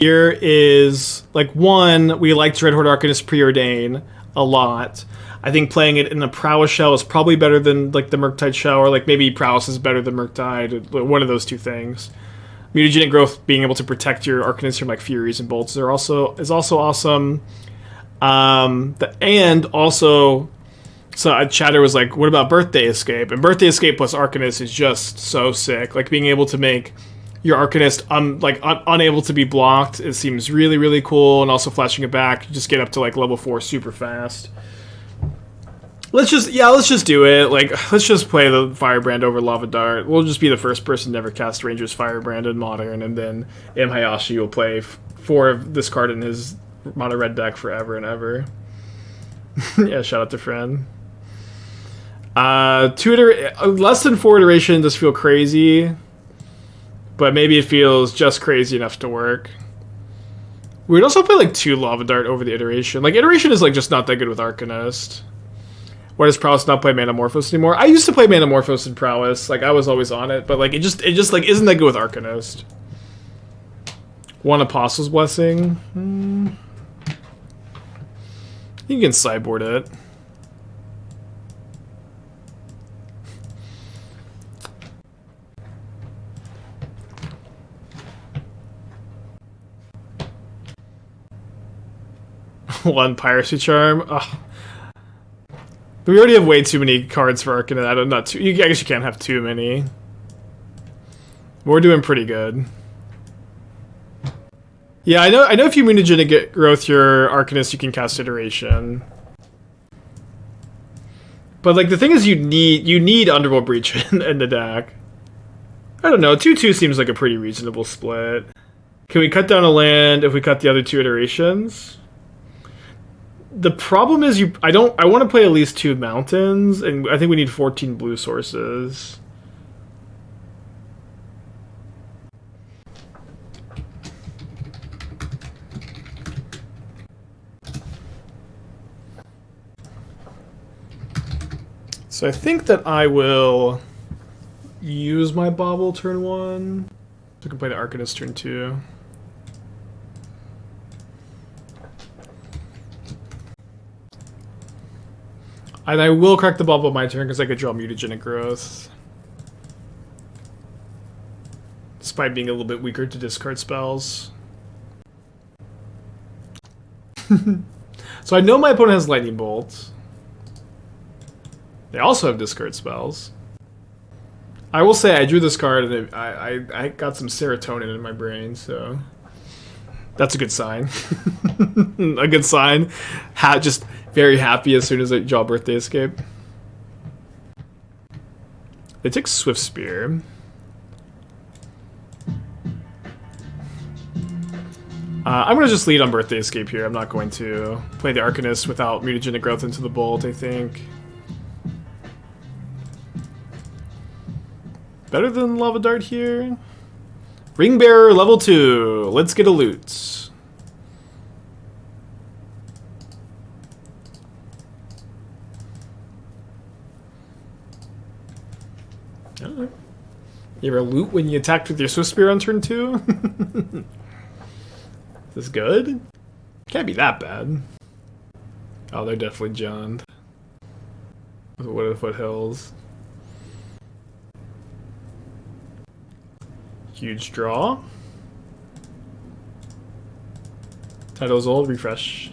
here is, like, one, we like Dreadhorde Arcanist Preordain a lot. I think playing it in the Prowess shell is probably better than, like, the Murktide shell, or, like, maybe Prowess is better than Murktide, one of those two things. Mutagenic Growth, being able to protect your Arcanists from, like, Furies and Bolts is also awesome. And also, so Chatter was like, what about Birthday Escape? And Birthday Escape plus Arcanist is just so sick. Like, being able to make your Arcanist unable to be blocked, it seems really, really cool. And also flashing it back, you just get up to, like, level 4 super fast. Let's just do it. Like, let's just play the Firebrand over Lava Dart. We'll just be the first person to ever cast Ranger's Firebrand in Modern, and then M. Hayashi will play 4 of this card in his mono red deck forever and ever. Yeah, shout out to friend. Less than 4 iteration does feel crazy, but maybe it feels just crazy enough to work. We'd also play like 2 Lava Dart over the iteration. Like, iteration is like just not that good with Arcanist. Why does Prowess not play Manamorphose anymore? I used to play Manamorphose and Prowess. Like, I was always on it, but like it just like isn't that good with Arcanist. 1 Apostle's Blessing. You can sideboard it. One Piracy Charm. Ugh. We already have way too many cards for Arcanist. I guess you can't have too many. We're doing pretty good. Yeah, I know if you Mutagenic Growth your Arcanist, you can cast Iteration. But like the thing is you need Underworld Breach in the deck. I don't know, 2/2 seems like a pretty reasonable split. Can we cut down a land if we cut the other 2 iterations? The problem is I want to play at least 2 mountains, and I think we need 14 blue sources. So I think that I will use my Bauble turn 1. So I can play the Arcanist turn 2. And I will crack the Bauble my turn because I could draw Mutagenic Growth. Despite being a little bit weaker to discard spells. So I know my opponent has Lightning Bolt. They also have discard spells. I will say I drew this card and I got some serotonin in my brain, so that's a good sign. A good sign. Just very happy as soon as I draw Birthday Escape. They took Swiftspear. I'm going to just lead on Birthday Escape here. I'm not going to play the Arcanist without Mutagenic Growth into the Bolt, I think. Better than Lava Dart here. Ringbearer level 2. Let's get a loot. You ever loot when you attacked with your Swiftspear on turn 2? Is this good? Can't be that bad. Oh, they're definitely Johned. Wooded Foothills. Huge draw. Title's old, refresh.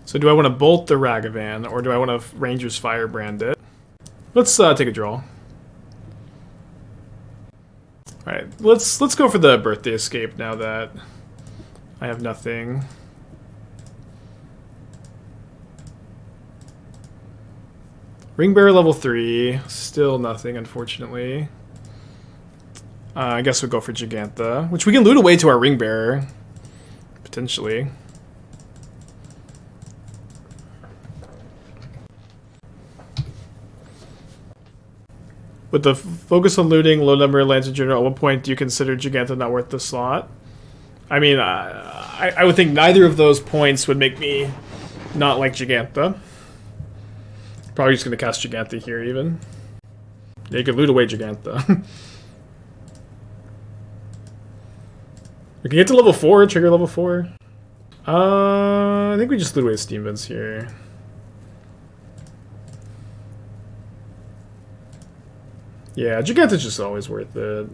So do I want to bolt the Ragavan, or do I want to Ranger's Firebrand it? Let's take a draw. Alright, let's go for the Birthday Escape now that I have nothing. Ringbearer level 3, still nothing, unfortunately. I guess we'll go for Jegantha, which we can loot away to our Ringbearer, potentially. With the focus on looting, low number of lands in general, at what point do you consider Jegantha not worth the slot? I mean, I would think neither of those points would make me not like Jegantha. Probably just going to cast Jegantha here, even. Yeah, you could loot away Jegantha. We can get to level 4, trigger level 4. I think we just loot away Steam Vents here. Yeah, Jegantha's just always worth it.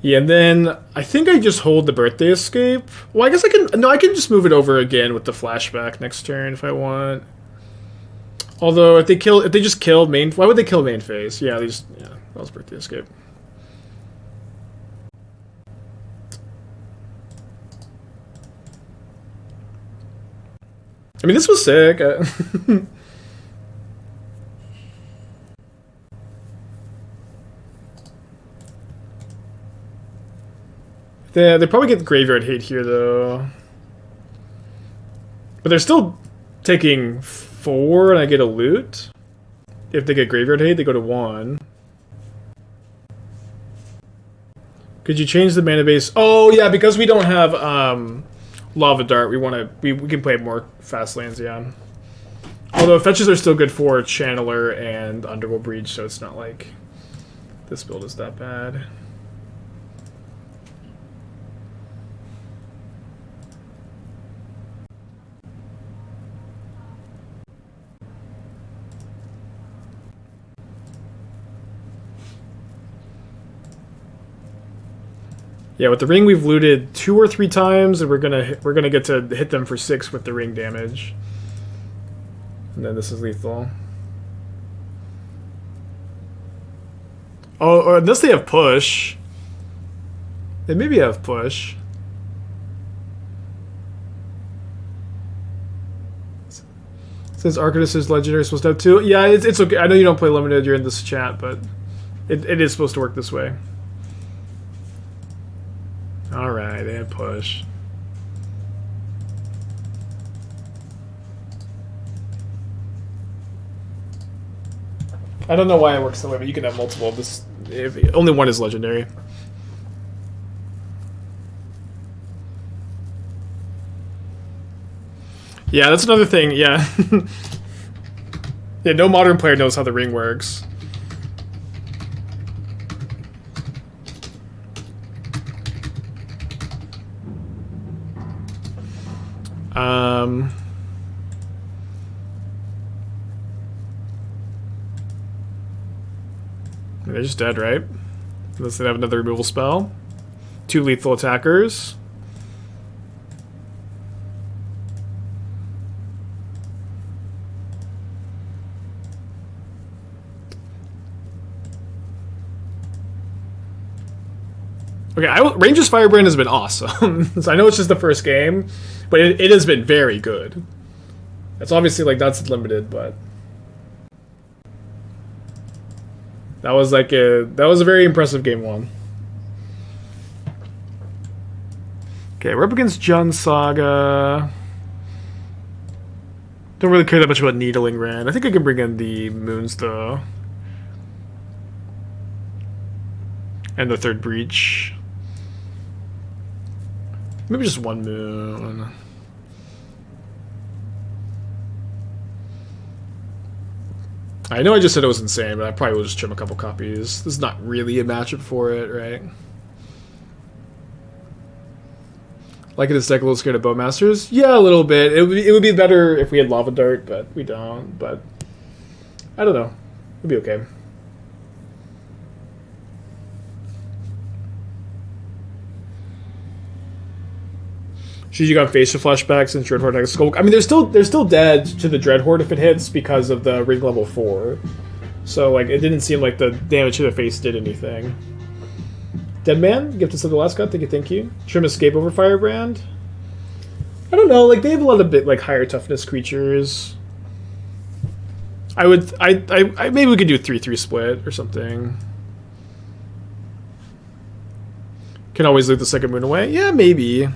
Yeah, and then I think I just hold the Birthday Escape. Well, I guess I can... No, I can just move it over again with the flashback next turn if I want. Although, if they just killed main... Why would they kill main phase? Yeah, they just... Yeah, that was Birthday Escape. I mean, this was sick. They probably get graveyard hate here, though. But they're still taking 4, and I get a loot. If they get graveyard hate, they go to 1. Could you change the mana base? Oh, yeah, because we don't have Lava Dart, we can play more fast lands, yeah. Although fetches are still good for Channeler and Underworld Breach, so it's not like this build is that bad. Yeah, with the ring we've looted 2 or 3 times, and we're gonna get to hit them for 6 with the ring damage. And then this is lethal. Oh, or unless they have push. They maybe have push. Since Arcanist is legendary, supposed to have 2. Yeah, it's okay. I know you don't play limited. You're in this chat, but it is supposed to work this way. Alright, they had push. I don't know why it works that way, but you can have multiple. If only one is legendary. Yeah, that's another thing, yeah. Yeah, no modern player knows how the ring works. They're just dead, right? Unless they have another removal spell. 2 lethal attackers. Okay, Ranger's Firebrand has been awesome. So I know it's just the first game, but it has been very good. It's obviously like that's limited, but that was a very impressive game 1. Okay, we're up against Jund Saga. Don't really care that much about Needling Ran. I think I can bring in the moons though. And the 3rd breach. Maybe just 1 moon. I know I just said it was insane, but I probably will just trim a couple copies. This is not really a matchup for it, right? Like this deck a little scared of Bowmasters? Yeah, a little bit. It would be better if we had Lava Dart, but we don't. But I don't know. It'd be okay. Should you got facial flashbacks since Dreadhorde has Skull? I mean, they're still dead to the Dreadhorde if it hits because of the ring level 4. So like, it didn't seem like the damage to the face did anything. Dead Man, gift us the last cut. Thank you. Trim Escape over Firebrand. I don't know. Like they have a lot of bit like higher toughness creatures. I maybe we could do a 3/3 split or something. Can always leave the 2nd moon away. Yeah, maybe.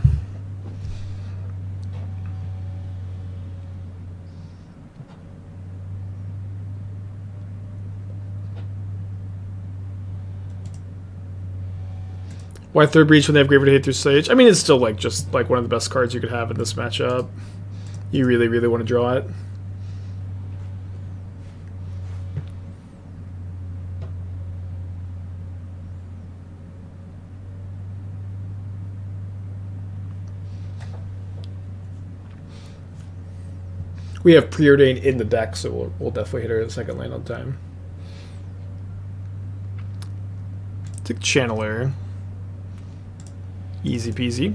Why third breach when they have Graver to hit through Sage? I mean, it's still like just like one of the best cards you could have in this matchup. You really, really want to draw it. We have Preordain in the deck, so we'll definitely hit her the second land on time. Take Channeler. Easy peasy.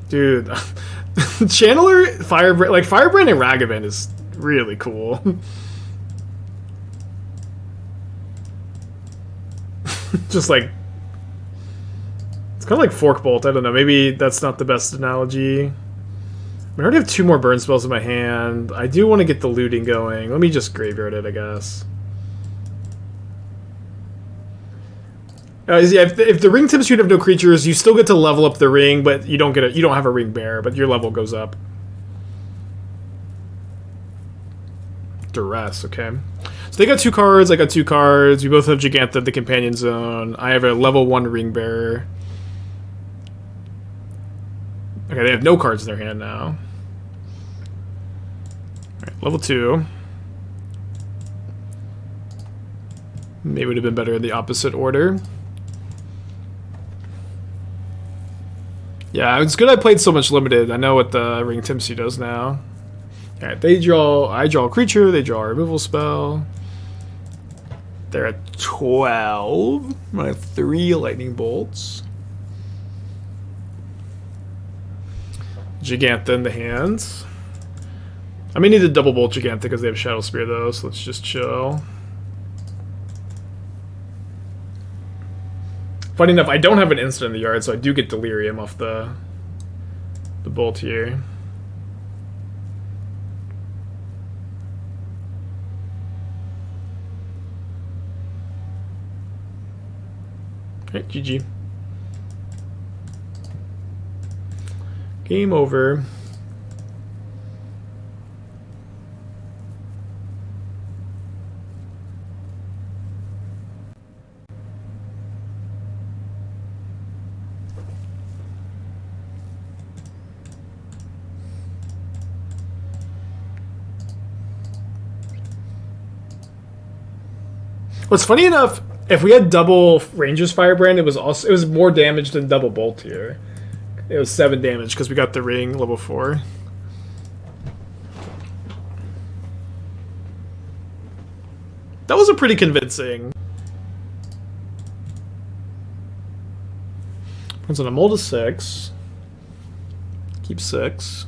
Dude, Channeler, Firebrand, like Firebrand and Ragavan is really cool. Just like, it's kind of like Fork Bolt. I don't know. Maybe that's not the best analogy. I already have 2 more burn spells in my hand. I do want to get the looting going. Let me just graveyard it, I guess. Yeah, if the ring tips you have no creatures, you still get to level up the ring, but you don't have a ring bear, but your level goes up. Duress, okay. So they got 2 cards, I got 2 cards. We both have Jegantha, the Companion Zone. I have a level 1 ring bearer. Okay, they have no cards in their hand now. Alright, level 2. Maybe it would have been better in the opposite order. Yeah, it's good I played so much limited. I know what the Ring Timsy does now. Alright, I draw a creature, they draw a removal spell. They're at 12. I have 3 lightning bolts. Jegantha in the hands. I may need to double bolt Jegantha because they have Shadow Spear though, so let's just chill. Funny enough, I don't have an instant in the yard, so I do get Delirium off the bolt here. Alright, GG. Game over. What's funny enough, if we had double Ranger's Firebrand, it was more damage than double Bolt here. It was 7 damage because we got the ring level 4. That was a pretty convincing. Runs on a mold of 6. Keep 6.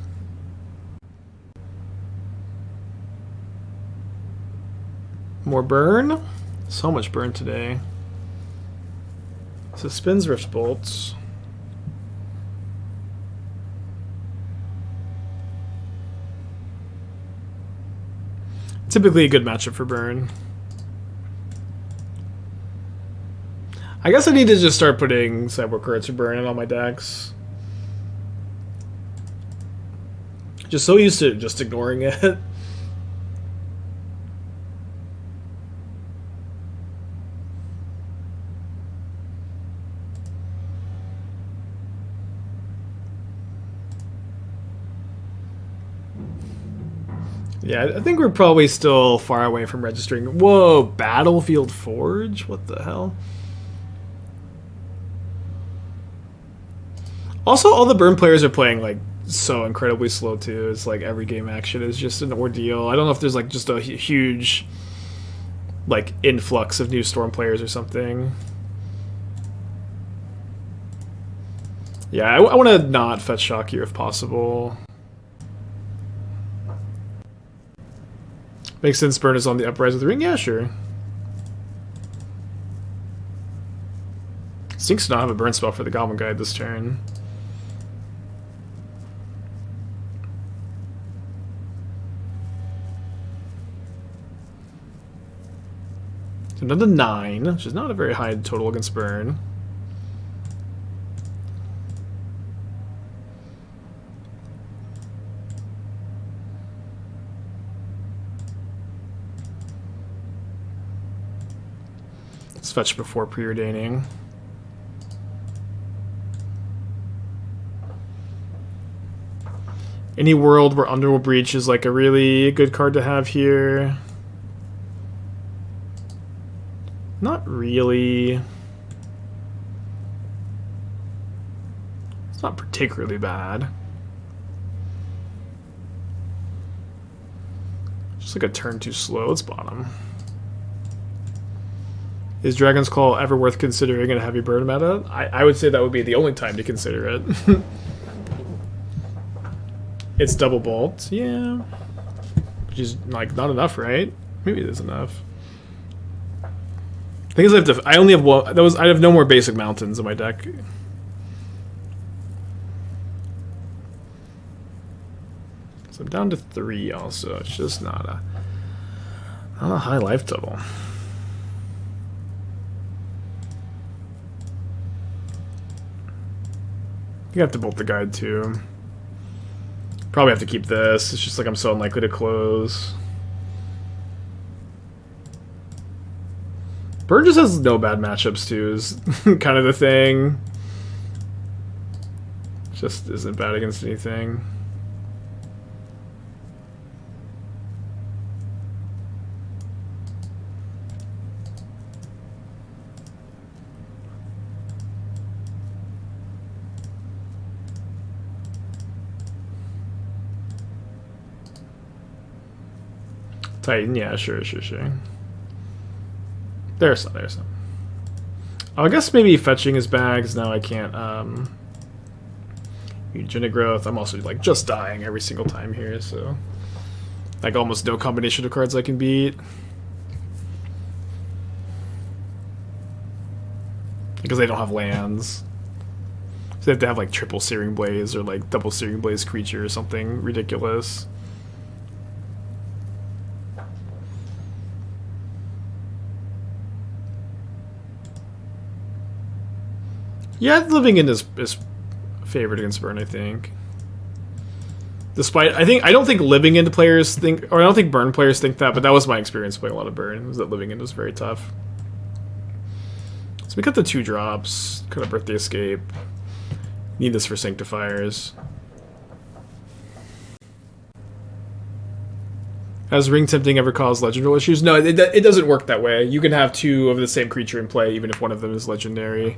More burn. So much burn today. Suspends Rift Bolts. Typically a good matchup for burn. I guess I need to just start putting Cyborg cards for burn in all my decks. Just so used to just ignoring it. Yeah, I think we're probably still far away from registering. Whoa, Battlefield Forge? What the hell? Also, all the burn players are playing like so incredibly slow too. It's like every game action is just an ordeal. I don't know if there's like just a huge like influx of new Storm players or something. Yeah, I want to not fetch Shock here if possible. Makes sense, burn is on the uprise of the ring? Yeah, sure. Stinks to not have a burn spell for the Goblin Guide this turn. So another 9, which is not a very high total against burn. Let's fetch before preordaining. Any world where Underworld Breach is like a really good card to have here. Not really. It's not particularly bad. Just like a turn too slow. Let's bottom. Is Dragon's Claw ever worth considering in a heavy burn meta? I would say that would be the only time to consider it. It's double bolt, yeah. Which is like not enough, right? Maybe it is enough. The thing is, I only have one. I have no more basic mountains in my deck. So I'm down to 3 also. It's just not a high life total. You have to bolt the guide too. Probably have to keep this. It's just like I'm so unlikely to close. Burn just has no bad matchups too, is kind of the thing. Just isn't bad against anything. Titan, yeah, sure. There's some. Oh, I guess maybe fetching his bags. Now I can't, Mutagenic Growth. I'm also, like, just dying every single time here, so... Like, almost no combination of cards I can beat. Because they don't have lands. So they have to have, like, triple Searing Blaze or, like, double Searing Blaze creature or something ridiculous. Yeah, Living End is favored against Burn, I think. Despite, I don't think Living End players think, or I don't think Burn players think that, but that was my experience playing a lot of Burn, was that Living End was very tough. So we got the 2 drops, kind of Birthday Escape. Need this for Sanctifiers. Has Ring Tempting ever caused legendary issues? No, it doesn't work that way. You can have 2 of the same creature in play, even if one of them is legendary.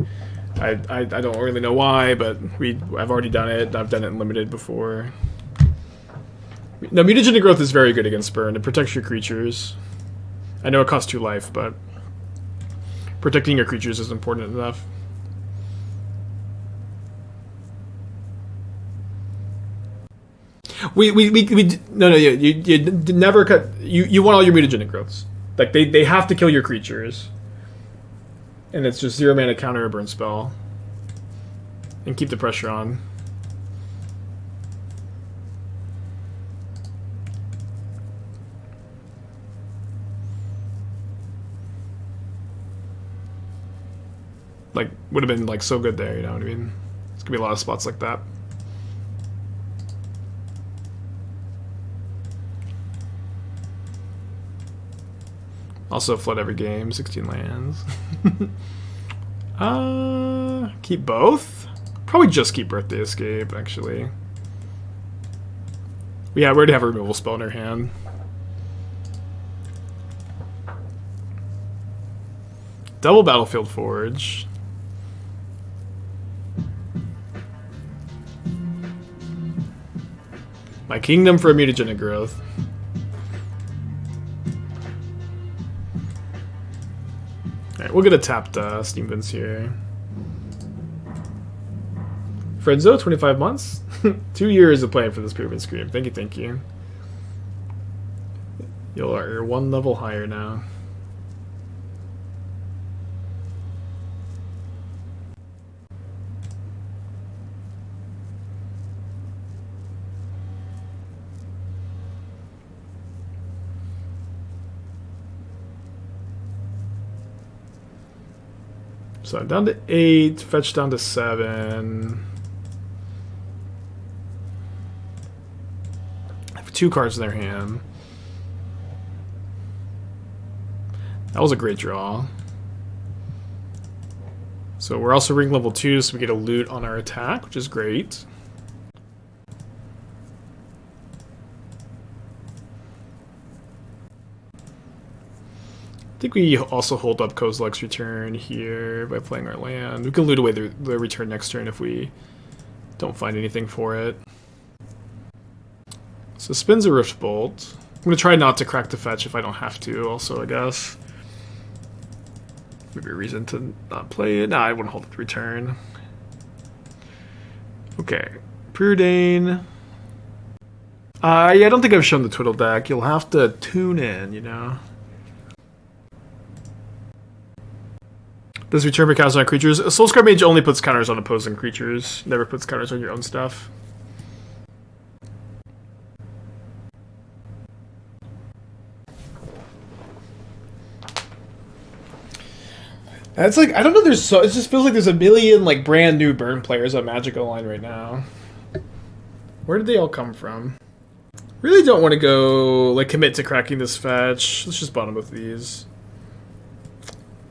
I don't really know why, but I've already done it. I've done it in limited before. No, Mutagenic Growth is very good against Burn. It protects your creatures. I know it costs 2 life, but protecting your creatures is important enough. No, you never cut. You want all your Mutagenic Growths. Like they have to kill your creatures. And it's just 0 mana counter a burn spell. And keep the pressure on. Like, would have been like so good there, you know what I mean? There's gonna be a lot of spots like that. Also flood every game, 16 lands. Keep both? Probably just keep Birthday Escape, actually. We already have a removal spell in our hand. Double Battlefield Forge. My Kingdom for a Mutagenic Growth. Alright, we'll get a tapped Steam Vince here. Fredzo, 25 months? 2 years of playing for this Pyramid Scream. Thank you. You're 1 level higher now. So down to 8, fetch down to 7. I have 2 cards in their hand. That was a great draw. So we're also ring level 2, so we get a loot on our attack, which is great. I think we also hold up Kozilek's return here by playing our land. We can loot away the return next turn if we don't find anything for it. So spins a Rift Bolt. I'm going to try not to crack the fetch if I don't have to, also, I guess. Maybe a reason to not play it. Nah, I wouldn't hold up the return. Okay. Preordain. Yeah, I don't think I've shown the Twiddle deck. You'll have to tune in, you know. Does return counters on creatures? Soul-Scar Mage only puts counters on opposing creatures. Never puts counters on your own stuff. It's like, I don't know, it just feels like there's a million like brand new burn players on Magic Online right now. Where did they all come from? Really don't want to go like commit to cracking this fetch. Let's just bottom with these.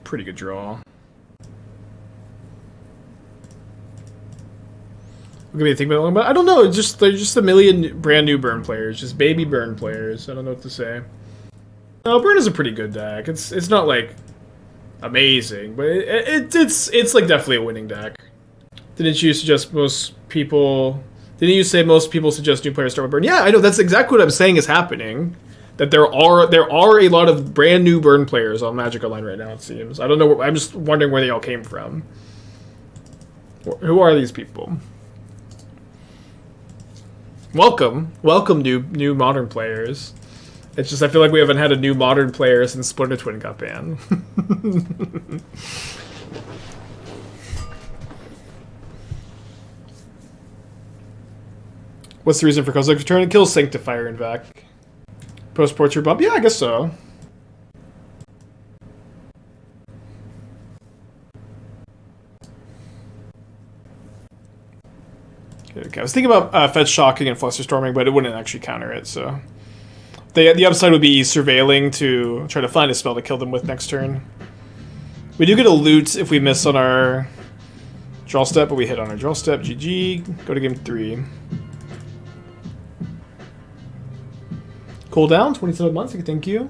Pretty good draw. What can we think about? I don't know. They're just a million brand new burn players, just baby burn players. I don't know what to say. No, burn is a pretty good deck. It's not like amazing, but it's like definitely a winning deck. Didn't you suggest most people? Didn't you say most people suggest new players start with burn? Yeah, I know. That's exactly what I'm saying is happening. That there are a lot of brand new burn players on Magic Online right now. It seems. I don't know. I'm just wondering where they all came from. Who are these people? Welcome, new modern players. It's just I feel like we haven't had a new modern player since Splinter Twin got banned. What's the reason for Kozilek's return? It kills Sanctifier and Vec. Post-portrait bump? Yeah, I guess so. Okay, I was thinking about Fetch Shocking and Flusterstorming, but it wouldn't actually counter it, so... The upside would be Surveilling to try to find a spell to kill them with next turn. We do get a loot if we miss on our draw step, but we hit on our draw step. GG. Go to game 3. Cooldown, 27 months, thank you.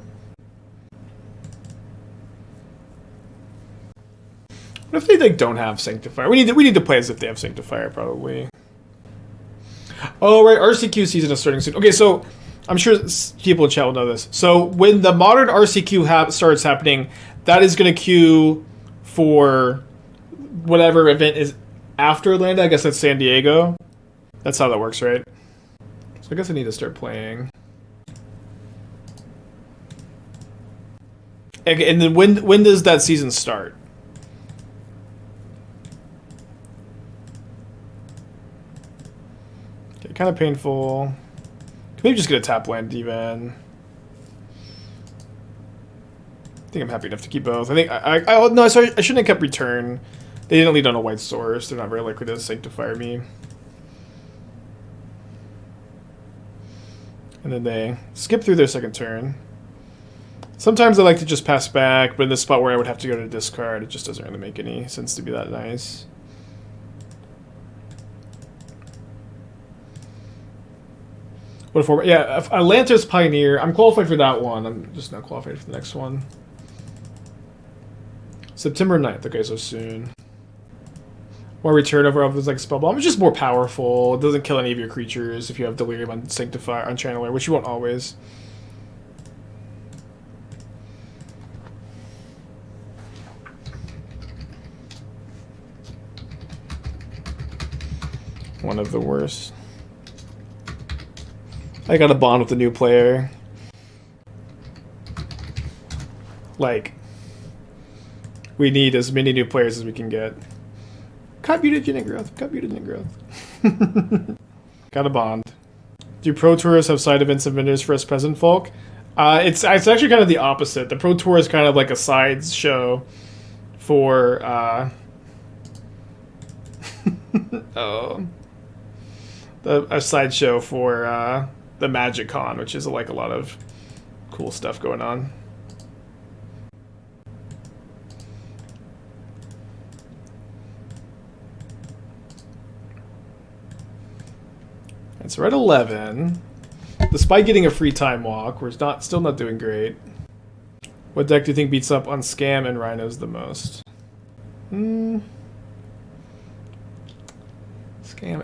What if they like don't have Sanctifier? We need to play as if they have Sanctifier, probably. Oh, right, RCQ season is starting soon. Okay, so I'm sure people in chat will know this. So when the modern RCQ starts happening, that is going to queue for whatever event is after Atlanta. I guess that's San Diego. That's how that works, right? So I guess I need to start playing. Okay, and then when does that season start? Okay, kind of painful. Maybe just get a tap land even. I think I'm happy enough to keep both. I think no, sorry, I shouldn't have kept return. They didn't lead on a white source. They're not very likely to Sanctifier me. And then they skip through their second turn. Sometimes I like to just pass back, but in this spot where I would have to go to discard, it just doesn't really make any sense to be that nice. What for? Yeah, Atlantis Pioneer. I'm qualified for that one. I'm just not qualified for the next one. September 9th. Okay, so soon. More return over of like Spell Bomb. It's just more powerful. It doesn't kill any of your creatures if you have Delirium on Sanctifier on Channeler, which you won't always. One of the worst. I got a bond with a new player. Like, we need as many new players as we can get. Cut Mutagenic Growth. Cut Mutagenic Growth. Got a bond. Do Pro Tours have side events and vendors for us peasant folk? It's actually kind of the opposite. The Pro Tour is kind of like a side show for a sideshow for the Magic Con, which is like a lot of cool stuff going on. So we're at 11. Despite getting a free time walk, we're still not doing great. What deck do you think beats up on Scam and Rhinos the most? Scam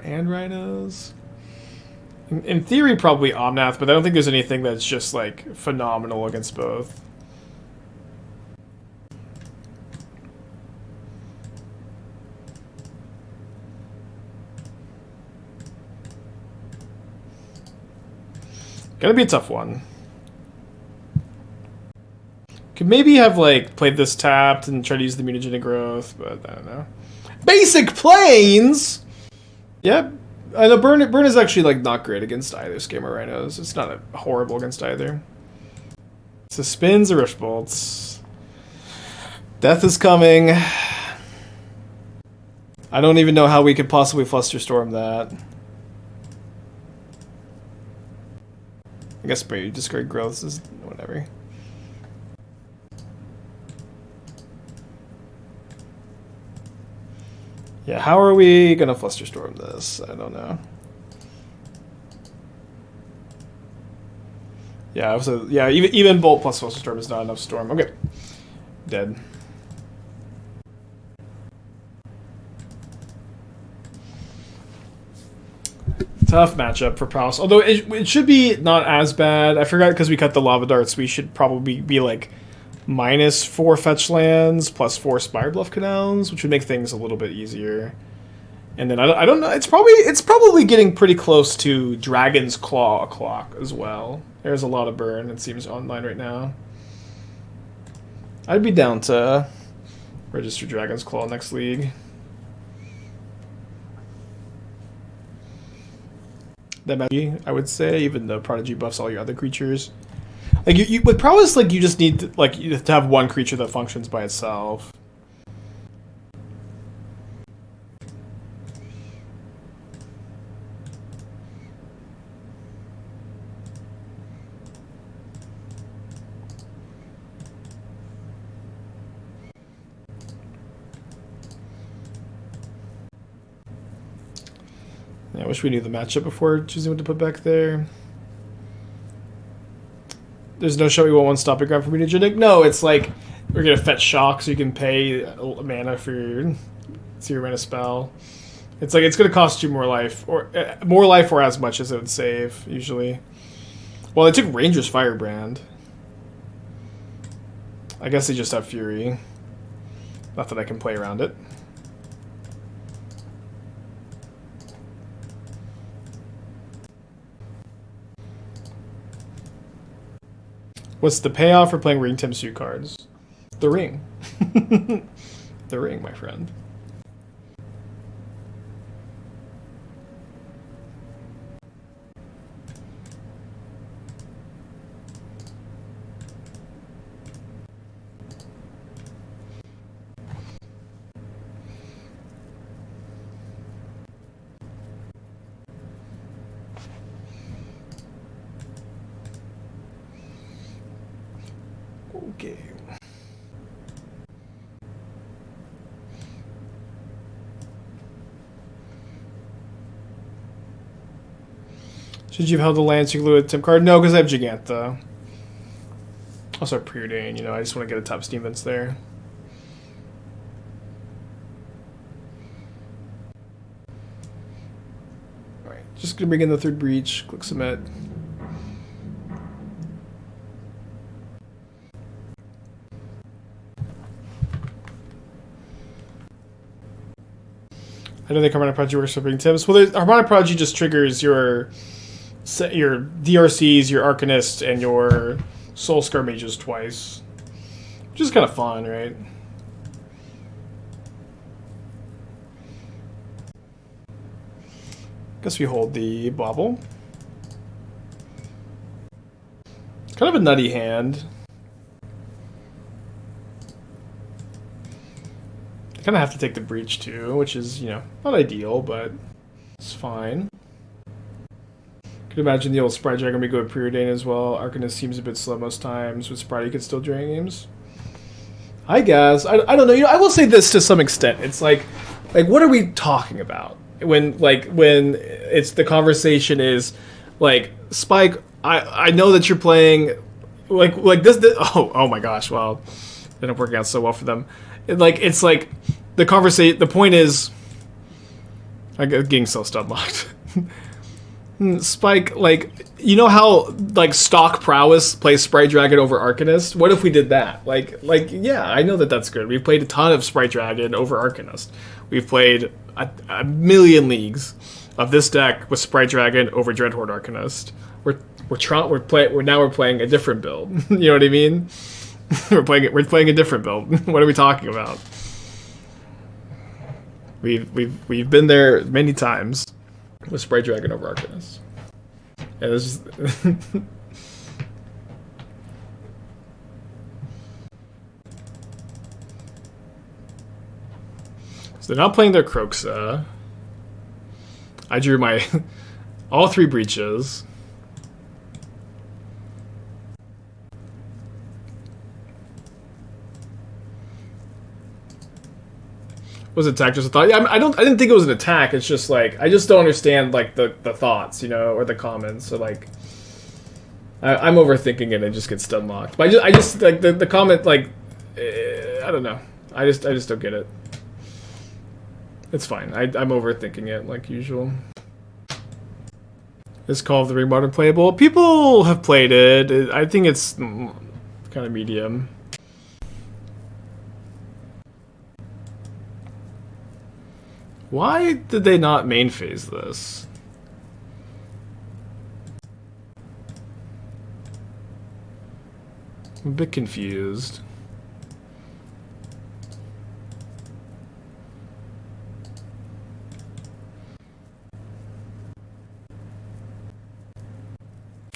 and Rhinos? In theory, probably Omnath, but I don't think there's anything that's just, like, phenomenal against both. Gonna be a tough one. Could maybe have, like, played this tapped and tried to use the Mutagenic Growth, but I don't know. Basic Planes! Yeah, I know Burn is actually, like, not great against either Scam or Rhinos. It's not horrible against either. So spins or Rift Bolts. Death is coming. I don't even know how we could possibly Flusterstorm that. I guess maybe discard growths is whatever. Yeah, how are we gonna Flusterstorm this? I don't know. Yeah, so yeah, even Bolt plus Flusterstorm is not enough storm. Okay, dead. Tough matchup for Prowess. Although it should be not as bad. I forgot because we cut the Lava Darts. We should probably be like -4 fetch lands plus 4 Spire Bluff Canals, which would make things a little bit easier. And then I don't know. It's probably getting pretty close to Dragon's Claw o'clock as well. There's a lot of burn. It seems online right now. I'd be down to register Dragon's Claw next league. That might be, I would say, even though Prodigy buffs all your other creatures. Like you with Prowess, like you just need to, like you have to have one creature that functions by itself. I wish we knew the matchup before choosing what to put back there. There's no shot we want one stopping ground for Mutagenic. No, it's like we're gonna fetch shock so you can pay mana for your zero mana spell. It's like it's gonna cost you more life or as much as it would save usually. Well, they took Ranger's Firebrand. I guess they just have Fury. Not that I can play around it. What's the payoff for playing Ring Temsu cards? The ring. The ring, my friend. Okay. Should you have held the Lance you glue a Temp card? No, because I have Jegantha. Also Preordain, you know, I just want to get a top Steam Vents there. Alright, just gonna bring in the third breach, click submit. I don't think Harmonic Prodigy works for bringing tips. Well, Harmonic Prodigy just triggers your DRCs, your Arcanist, and your Soul-Scar Mages twice. Which is kind of fun, right? Guess we hold the Bauble. It's kind of a nutty hand. Kind of have to take the breach too, which is, you know, not ideal, but it's fine. Could imagine the old Sprite Dragon may go with Preordain as well. Arcanist seems a bit slow most times. With Sprite, you could still drain games. I guess. I don't know. You know, I will say this to some extent. It's like what are we talking about? when it's the conversation is like, Spike, I know that you're playing like this oh my gosh, wow, it ended up working out so well for them. It's like the conversation, the point is, I'm getting so stun locked. Spike, like, you know how like stock Prowess plays Sprite Dragon over Arcanist? What if we did that? Like yeah, I know that that's good. We've played a ton of Sprite Dragon over Arcanist. We've played a million leagues of this deck with Sprite Dragon over Dreadhorde Arcanist. We're playing a different build. You know what I mean? We're playing a different build. What are we talking about? We've been there many times with Sprite Dragon over Arcanist. And it's just so they're not playing their Kroxa. I drew my all 3 breaches. Was attack just a thought? Yeah, I didn't think it was an attack. It's just like, I just don't understand like the thoughts, you know, or the comments. So like, I'm overthinking it and just get stun locked. But I just like the comment, like, I don't know. I just don't get it. It's fine. I'm overthinking it like usual. Is Call of the Ring modern playable? People have played it. I think it's kind of medium. Why did they not main phase this? I'm a bit confused.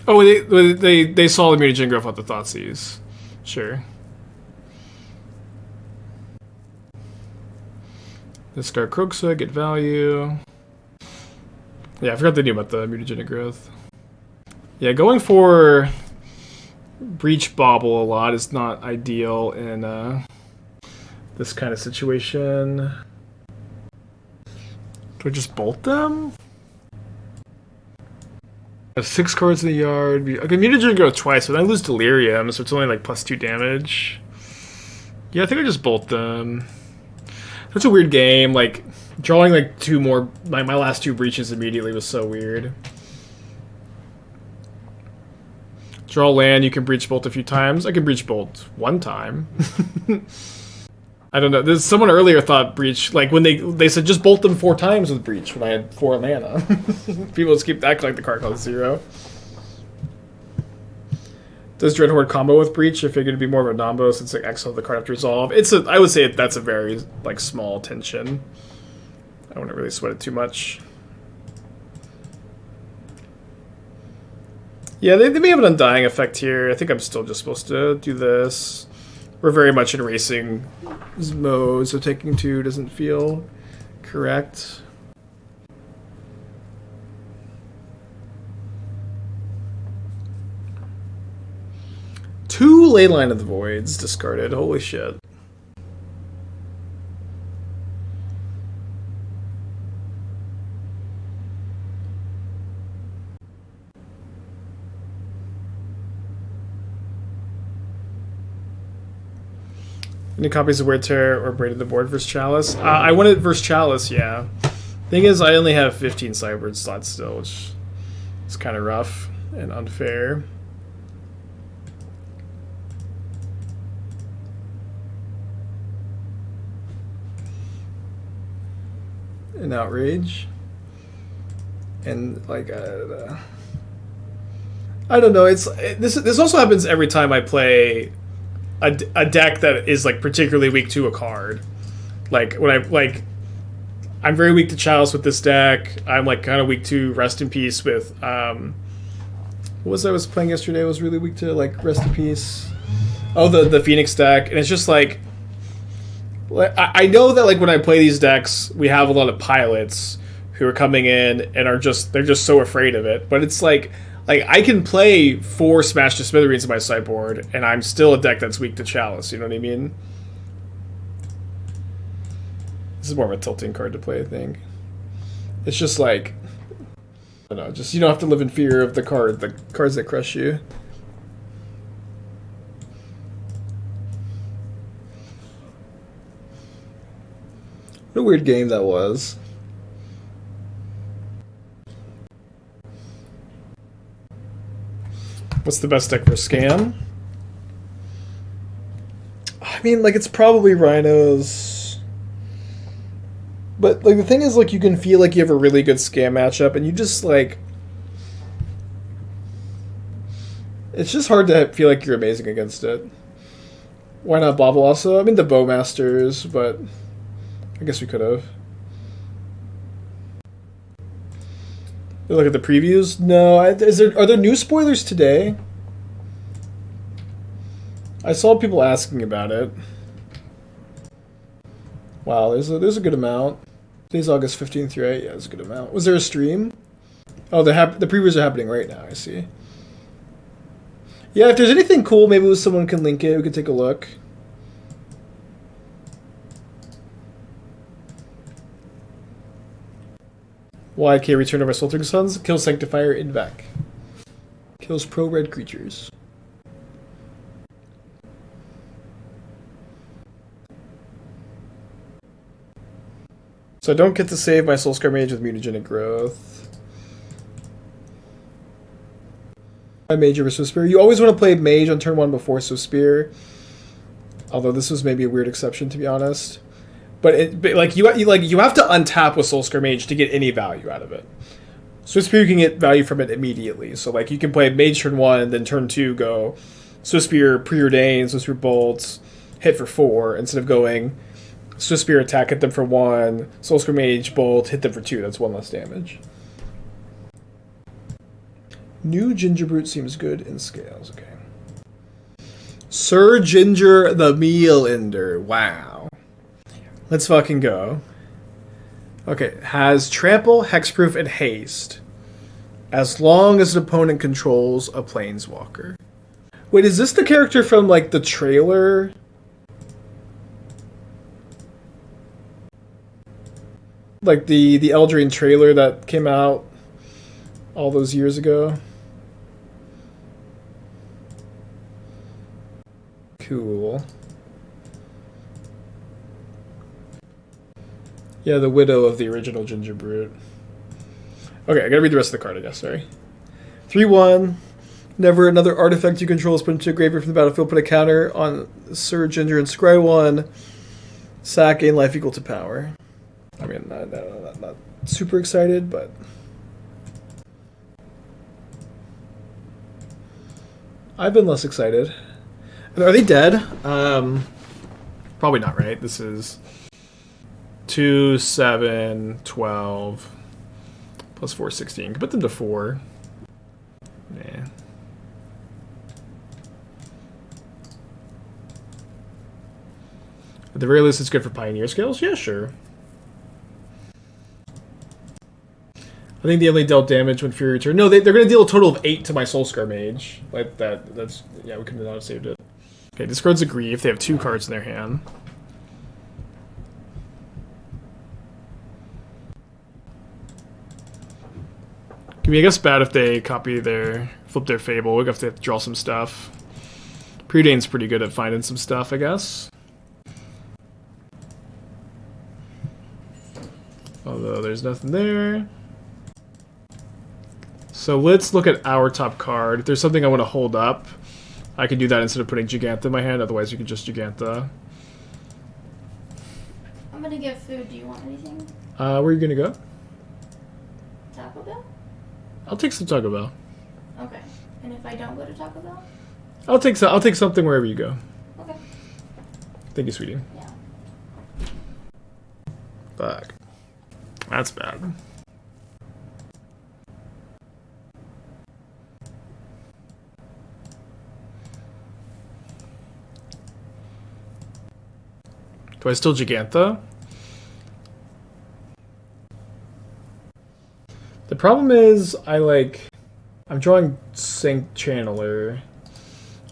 Oh, they saw the Mutagenic Growth at the Thoughtseize. Sure. Discard Kroxa, get value. Yeah, I forgot they knew about the Mutagenic Growth. Yeah, going for Breach Bauble a lot is not ideal in this kind of situation. Do I just bolt them? I have 6 cards in the yard. Okay, Mutagenic Growth twice, but I lose Delirium, so it's only like +2 damage. Yeah, I think I just bolt them. Such a weird game. Like, drawing like 2 more, my last 2 breaches immediately was so weird. Draw land, you can breach bolt a few times. I can breach bolt 1 time. I don't know. There's someone earlier thought breach, like when they said just bolt them 4 times with breach when I had 4 mana. People just keep acting like the card costs 0. Does Dreadhorde combo with breach? I figured it'd be more of a nombo since like exile the card after resolve. I would say that's a very like small tension. I wouldn't really sweat it too much. Yeah, they may have an undying effect here. I think I'm still just supposed to do this. We're very much in racing mode, so taking 2 doesn't feel correct. Two Leyline of the Voids discarded. Holy shit. Any copies of Weird Terror or Braided the Board versus Chalice? I wanted versus Chalice, yeah. Thing is, I only have 15 sideboard slots still, which is kind of rough and unfair. An outrage. And like I don't know, this also happens every time I play a deck that is like particularly weak to a card. Like when I'm very weak to Chalice with this deck. I'm like kind of weak to Rest in Peace with what was I was playing yesterday? I was really weak to like Rest in Peace. Oh, the Phoenix deck. And it's just like I know that like when I play these decks, we have a lot of pilots who are coming in and they're just so afraid of it. But it's like I can play 4 Smash to Smithereens in my sideboard, and I'm still a deck that's weak to Chalice. You know what I mean? This is more of a tilting card to play, I think. It's just like, I don't know, just you don't have to live in fear of the cards that crush you. What a weird game that was. What's the best deck for Scam? I mean, like, it's probably Rhinos. But, like, the thing is, like, you can feel like you have a really good Scam matchup, and you just, like... It's just hard to feel like you're amazing against it. Why not Bauble also? I mean, the Bowmasters, but... I guess we could have. Look at the previews. No, are there new spoilers today? I saw people asking about it. Wow, there's a good amount. Today's August 15th, right? Yeah, there's a good amount. Was there a stream? Oh, the previews are happening right now. I see. Yeah, if there's anything cool, maybe someone can link it. We could take a look. YK Return of Our Sweltering Suns. Kills Sanctifier Invec. Kills pro-red creatures. So I don't get to save my Soul-Scar Mage with Mutagenic Growth. My Mage over Swiftspear. You always want to play Mage on turn 1 before Swiftspear. Although this was maybe a weird exception, to be honest. But you have to untap with Soul-Scar Mage to get any value out of it. Swiftspear, you can get value from it immediately. So like you can play Mage turn 1, and then turn 2 go Swiftspear, Preordain, Swiftspear Bolts, hit for 4, instead of going Swiftspear attack, hit them for 1, Soul-Scar Mage, Bolt, hit them for 2. That's 1 less damage. New Gingerbrute seems good in scales. Okay. Sir Ginger the Meal Ender. Wow. Let's fucking go. Okay, has Trample, Hexproof, and Haste. As long as an opponent controls a Planeswalker. Wait, is this the character from, like, the trailer? Like, the Eldraine trailer that came out all those years ago? Cool. Yeah, the widow of the original Gingerbrute. Okay, I gotta read the rest of the card, I guess, sorry. 3-1. Never another artifact you control is put into a graveyard from the battlefield. Put a counter on Sir Ginger and scry 1. Sack, gain life equal to power. I mean, not super excited, but... I've been less excited. Are they dead? Probably not, right? This is... 2, 7, 12, plus 4, 16. Can put them to 4. Nah. At the very least, it's good for Pioneer Scales? Yeah, sure. I think they only dealt damage when Fury returned. No, they're going to deal a total of 8 to my Soul-Scar Mage. Like that's yeah, we could not have saved it. Okay, discards a Grief. They have 2 cards in their hand. Can be, I guess, bad if they flip their Fable. We're going to have to draw some stuff. Preordain's pretty good at finding some stuff, I guess. Although there's nothing there. So let's look at our top card. If there's something I want to hold up, I can do that instead of putting Jegantha in my hand. Otherwise, you can just Jegantha. I'm going to get food. Do you want anything? Where are you going to go? Taco Bell? I'll take some Taco Bell. Okay. And if I don't go to Taco Bell? I'll take something wherever you go. Okay. Thank you, sweetie. Yeah. Fuck. That's bad. Do I still Jegantha? The problem is, I'm drawing Sync Channeler.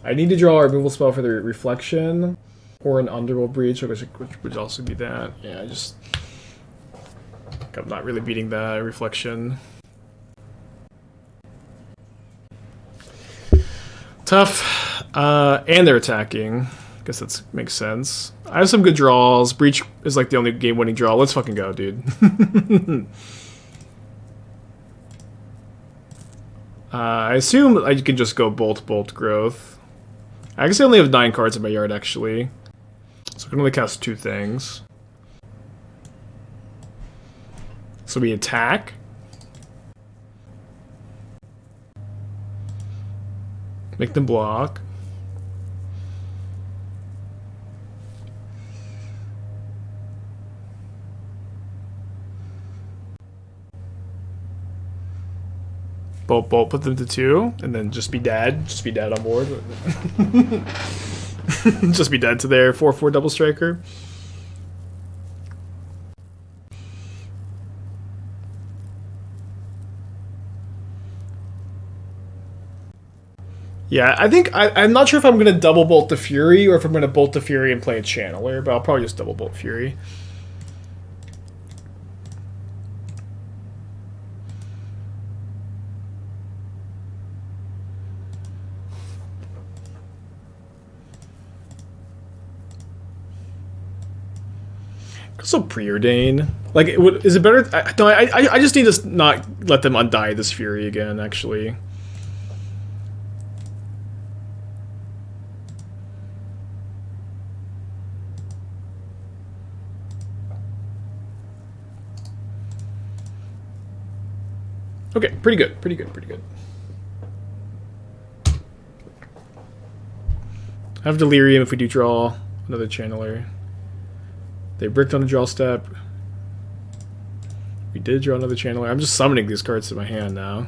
I need to draw a removal spell for the Reflection, or an Underworld Breach, which would also be that. Yeah, I just I'm not really beating the reflection. Tough. And they're attacking. Guess that makes sense. I have some good draws. Breach is like the only game-winning draw. Let's fucking go, dude. I assume I can just go Bolt Growth. I guess I only have 9 cards in my yard, actually. So I can only cast 2 things. So we attack. Make them block. Bolt, put them to 2, and then just be dead. Just be dead on board. Just be dead to their 4/4 double striker. Yeah, I think I'm not sure if I'm gonna double bolt the Fury or if I'm gonna bolt the Fury and play a Channeler, but I'll probably just double bolt Fury. Also Preordain. Like, is it better? No, I just need to not let them undie this Fury again, actually. Okay, pretty good, pretty good, pretty good. I have Delirium if we do draw another Channeler. They bricked on a draw step. We did draw another Channeler. I'm just summoning these cards to my hand now.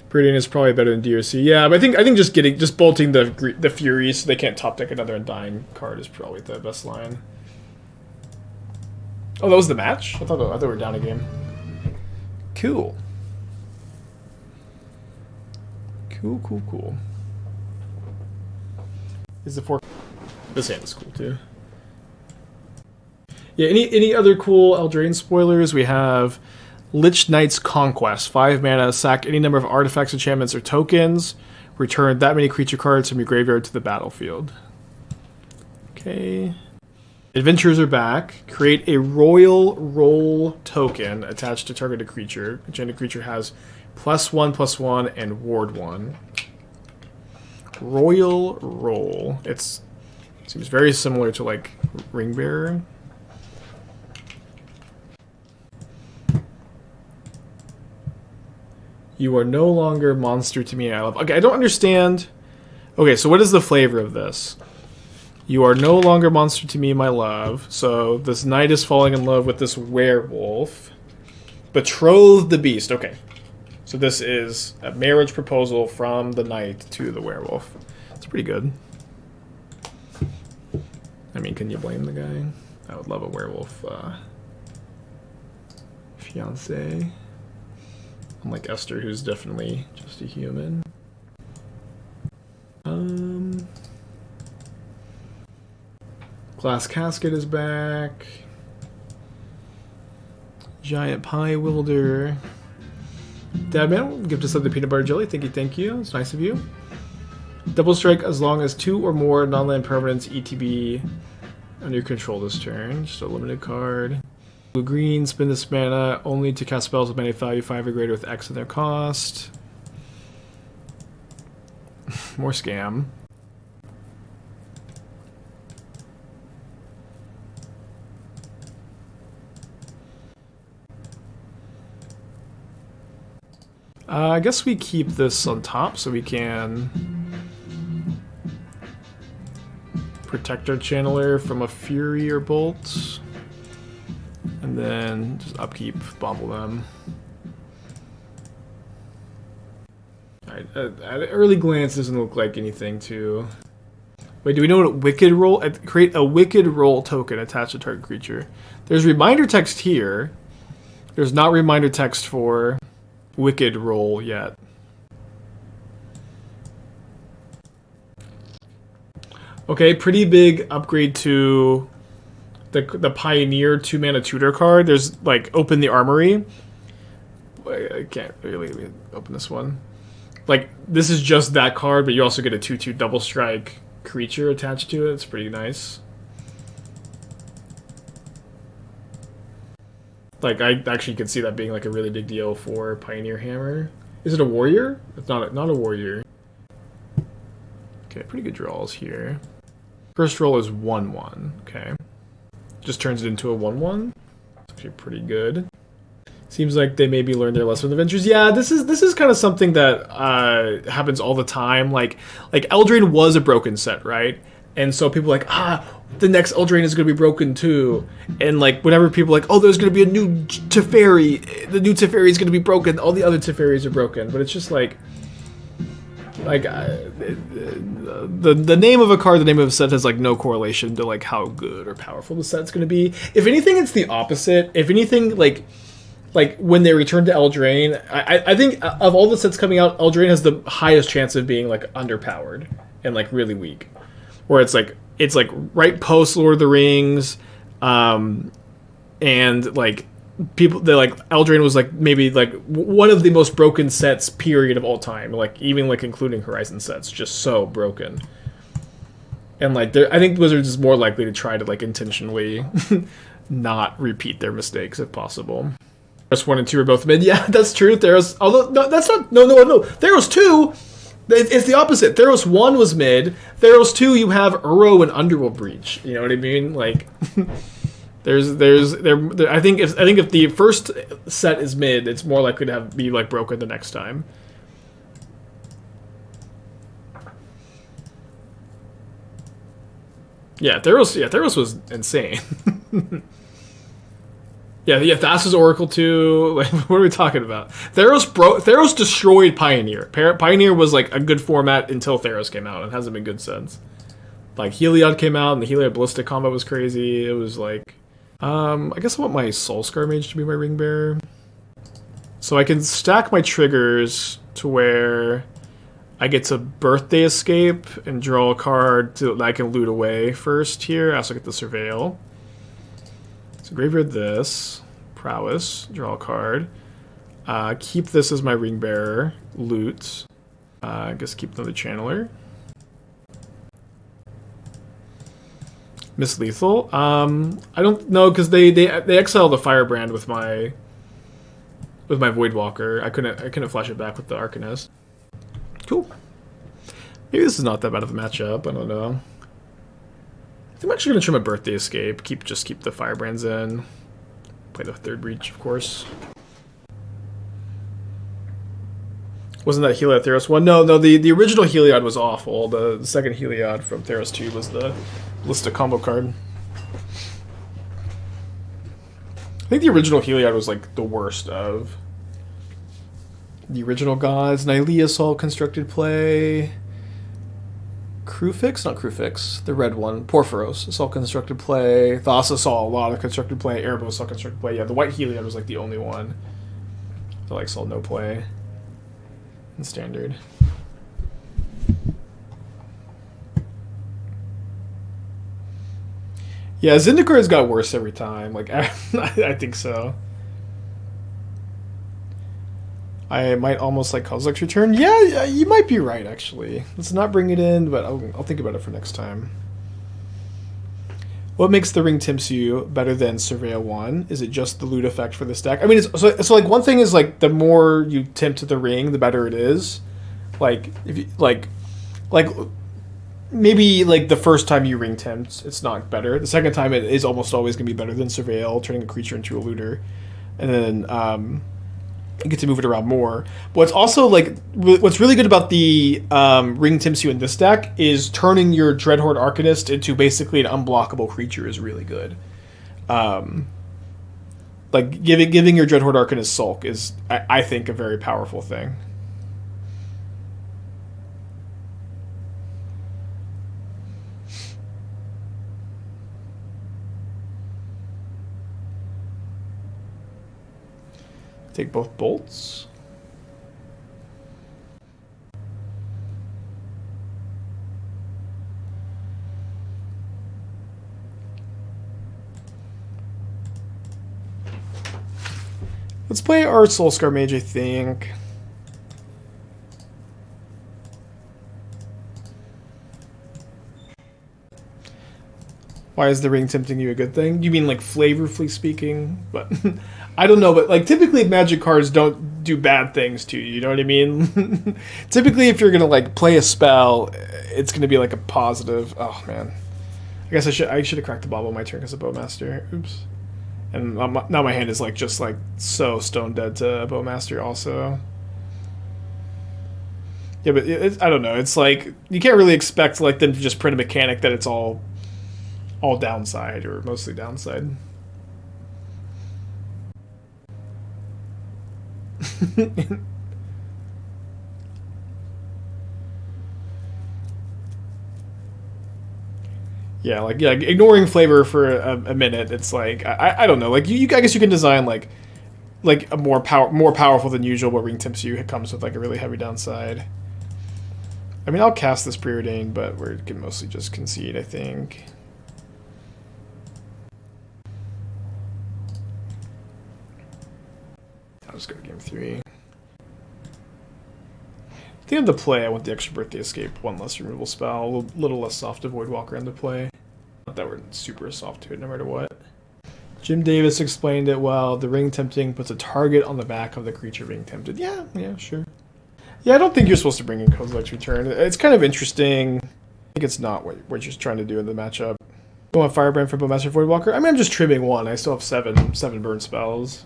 Preordain is probably better than DOC. Yeah, but I think just bolting the Fury so they can't top deck another Undying card is probably the best line. Oh, that was the match? I thought we were down a game. Cool. Cool. Is the 4? This hand is cool too. Yeah. Any other cool Eldraine spoilers? We have Lich Knight's Conquest. 5 mana. Sack any number of artifacts, enchantments, or tokens. Return that many creature cards from your graveyard to the battlefield. Okay. Adventurers are back. Create a Royal Roll token attached to targeted creature. Enchanted creature has +1/+1 and ward 1. Royal Roll. It seems very similar to like Ringbearer. You are no longer monster to me, I love. Okay, I don't understand. Okay, so what is the flavor of this? You are no longer monster to me, my love. So this knight is falling in love with this werewolf. Betrothed the beast. Okay. So this is a marriage proposal from the knight to the werewolf. It's pretty good. I mean, can you blame the guy? I would love a werewolf fiancé. Unlike Esther, who's definitely just a human. Glass Casket is back. Giant Pie Wilder. Dadman, gift us the peanut butter jelly. Thank you. It's nice of you. Double strike as long as 2 or more non-land permanents ETB under your control this turn. Just a limited card. Blue green, spend this mana only to cast spells with mana value 5 or greater with X in their cost. More scam. I guess we keep this on top so we can protect our Channeler from a Fury or Bolt. And then just upkeep, Bauble them. Alright, at an early glance, doesn't look like anything too. Wait, do we know what Wicked Roll? Create a Wicked Roll token attached to target creature. There's reminder text here. There's not reminder text for Wicked roll yet. Okay, pretty big upgrade to the Pioneer 2-mana tutor card. There's like open the armory. I can't really open this one. Like this is just that card, but you also get a 2/2 double strike creature attached to it. It's pretty nice. Like I actually could see that being like a really big deal for Pioneer Hammer. Is it a warrior? It's not a warrior. Okay, pretty good draws here. First roll is 1/1. Okay. Just turns it into a 1/1. It's actually pretty good. Seems like they maybe learned their lesson with Adventures. Yeah, this is kind of something that happens all the time. Like Eldraine was a broken set, right? And so people are like, the next Eldraine is going to be broken too. And like whenever people are like, oh, there's going to be a new Teferi. The new Teferi is going to be broken. All the other Teferis are broken. But it's just like the name of a card, the name of a set has like no correlation to like how good or powerful the set's going to be. If anything, it's the opposite. If anything, like when they return to Eldraine, I think of all the sets coming out, Eldraine has the highest chance of being like underpowered and like really weak. Where it's like right post Lord of the Rings, and like people they like Eldraine was like maybe like one of the most broken sets period of all time. Like even like including Horizon sets, just so broken. And like I think Wizards is more likely to try to like intentionally not repeat their mistakes if possible. Theros 1 and 2 are both mid. Yeah, that's true. Theros, although no, that's not. No. Theros 2, it's the opposite. Theros 1 was mid. Theros 2, you have Uro and Underworld Breach. You know what I mean? Like, there's I think if the first set is mid, it's more likely to be like broken the next time. Yeah, Theros was insane. Yeah, Thassa's Oracle too. Like, what are we talking about? Theros destroyed Pioneer. Pioneer was like a good format until Theros came out. It hasn't been good since. Like Heliod came out, and the Heliod Ballistic combo was crazy. It was like, I guess I want my Soul-Scar Mage to be my ring bearer, so I can stack my triggers to where I get to Birthday Escape and draw a card that I can loot away first here. I also get the Surveil. So graveyard this, Prowess, draw a card. Keep this as my ring bearer, loot. I guess keep another channeler. Miss Lethal. I don't know because they exile the Firebrand with my Voidwalker. I couldn't flash it back with the Arcanist. Cool. Maybe this is not that bad of a matchup. I don't know. I think I'm actually going to trim a Birthday Escape. Just keep the Firebrands in. Play the third Breach, of course. Wasn't that Heliod Theros 1? No, the original Heliod was awful. The second Heliod from Theros 2 was the Ballistic combo card. I think the original Heliod was like the worst of the original gods. Nylea saw constructed play. Crewfix? Not Crewfix. The red one. Porphyros saw constructed play. Thassa saw a lot of constructed play. Erebos saw constructed play. Yeah, the white Heliod was like the only one that like saw no play in standard. Yeah, Zyndakar's got worse every time. Like I think so. I might almost like Kozilek's return. Yeah, you might be right, actually. Let's not bring it in, but I'll think about it for next time. What makes the Ring Timps you better than Surveil 1? Is it just the loot effect for this deck? I mean, so like one thing is like the more you tempt the ring, the better it is. Like if you like maybe like the first time you ring tempt, it's not better. The second time it is almost always gonna be better than Surveil, turning a creature into a looter, and then you get to move it around more. But what's also like what's really good about the Ring Timps you in this deck is turning your Dreadhorde Arcanist into basically an unblockable creature is really good. Like giving your Dreadhorde Arcanist Sulk is I think a very powerful thing. Take both bolts. Let's play our Soul-Scar Mage, I think. Why is the ring tempting you a good thing? You mean like flavorfully speaking? But I don't know, but like typically magic cards don't do bad things to you, you know what I mean? Typically if you're gonna like play a spell, it's gonna be like a positive. Oh man. I guess I should have cracked the Bauble on my turn as a Bowmaster. Oops. And now my hand is like just like so stone dead to Bowmaster also. Yeah, but I don't know. It's like you can't really expect like them to just print a mechanic that it's all downside or mostly downside. Yeah, like ignoring flavor for a minute. It's like I don't know. Like I guess you can design like a more powerful than usual, but ring tempts you. It comes with like a really heavy downside. I mean, I'll cast this Preordain, but we can mostly just concede, I think. I'll just go to game 3. At the end of the play, I want the extra Birthday Escape, one less removal spell, a little less soft to Voidwalker into play. Not that we're super soft to it, no matter what. Jim Davis explained it well. The ring tempting puts a target on the back of the creature being tempted. Yeah, sure. Yeah, I don't think you're supposed to bring in Kozilek's Return. It's kind of interesting. I think it's not what you're trying to do in the matchup. You want Firebrand for Bowmaster Voidwalker? I mean, I'm just trimming one. I still have seven burn spells.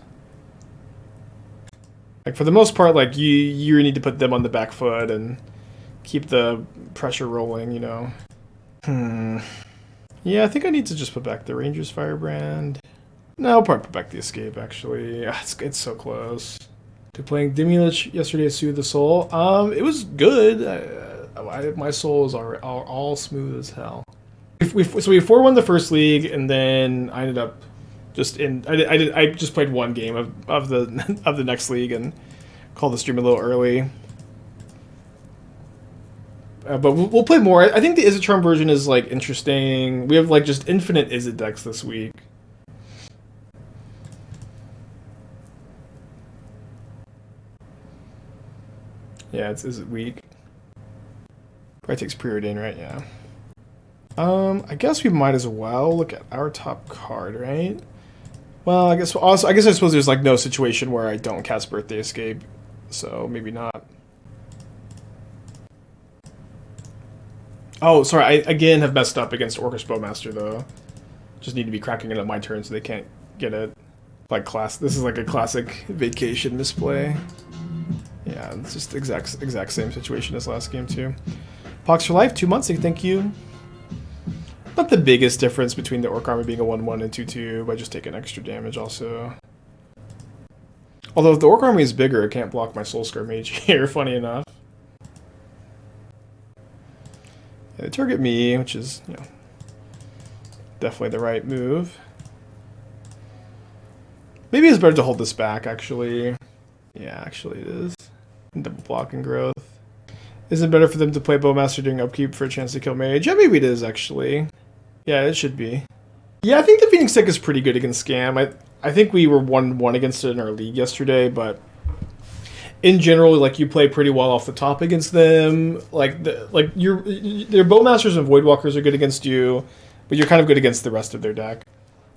Like for the most part, like you need to put them on the back foot and keep the pressure rolling, you know. Yeah, I think I need to just put back the Ranger's Firebrand. No, I'll probably put back the Escape, actually. It's so close. To playing Dimulich yesterday at Soothe the Soul. It was good. My soul is all smooth as hell. So we 4-1 the first league, and then I ended up just in. I just played one game of the next league and called the stream a little early. But we'll play more. I think the Izzet version is like interesting. We have like just infinite Izzet decks this week. Yeah, it's Izzet week. Probably takes Preordain, right? Yeah. I guess we might as well look at our top card, right? Well, I suppose there's like no situation where I don't cast Birthday Escape, so maybe not. Oh, sorry, I again have messed up against Orcish Bowmaster though. Just need to be cracking it on my turn so they can't get it. Like this is like a classic vacation misplay. Yeah, it's just exact same situation as last game too. Pox for Life, 2 months, thank you. Not the biggest difference between the Orc Army being a 1-1 and 2-2 by just taking extra damage also. Although if the Orc Army is bigger, it can't block my Soul-Scar Mage here, funny enough. Yeah, they target me, which is, you know, definitely the right move. Maybe it's better to hold this back, actually. Yeah, actually it is. Double blocking growth. Is it better for them to play Bowmaster during upkeep for a chance to kill Mage? Yeah, maybe it is, actually. Yeah, it should be. Yeah, I think the Phoenix deck is pretty good against Scam. I think we were 1-1 against it in our league yesterday, but in general, like, you play pretty well off the top against them. Like, their Bowmasters and Voidwalkers are good against you, but you're kind of good against the rest of their deck.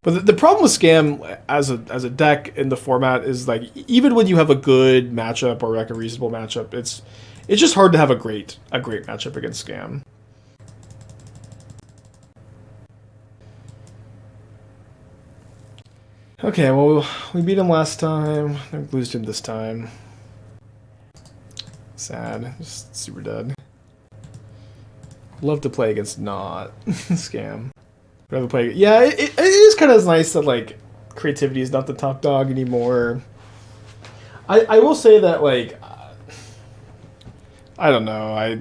But the problem with Scam as a deck in the format is, like, even when you have a good matchup or like a reasonable matchup, it's just hard to have a great matchup against Scam. Okay, well, we beat him last time. We lose him this time. Sad. Just super dead. Love to play against not Scam. Rather play. Yeah, it is kind of nice that like creativity is not the top dog anymore. I will say that like I don't know. I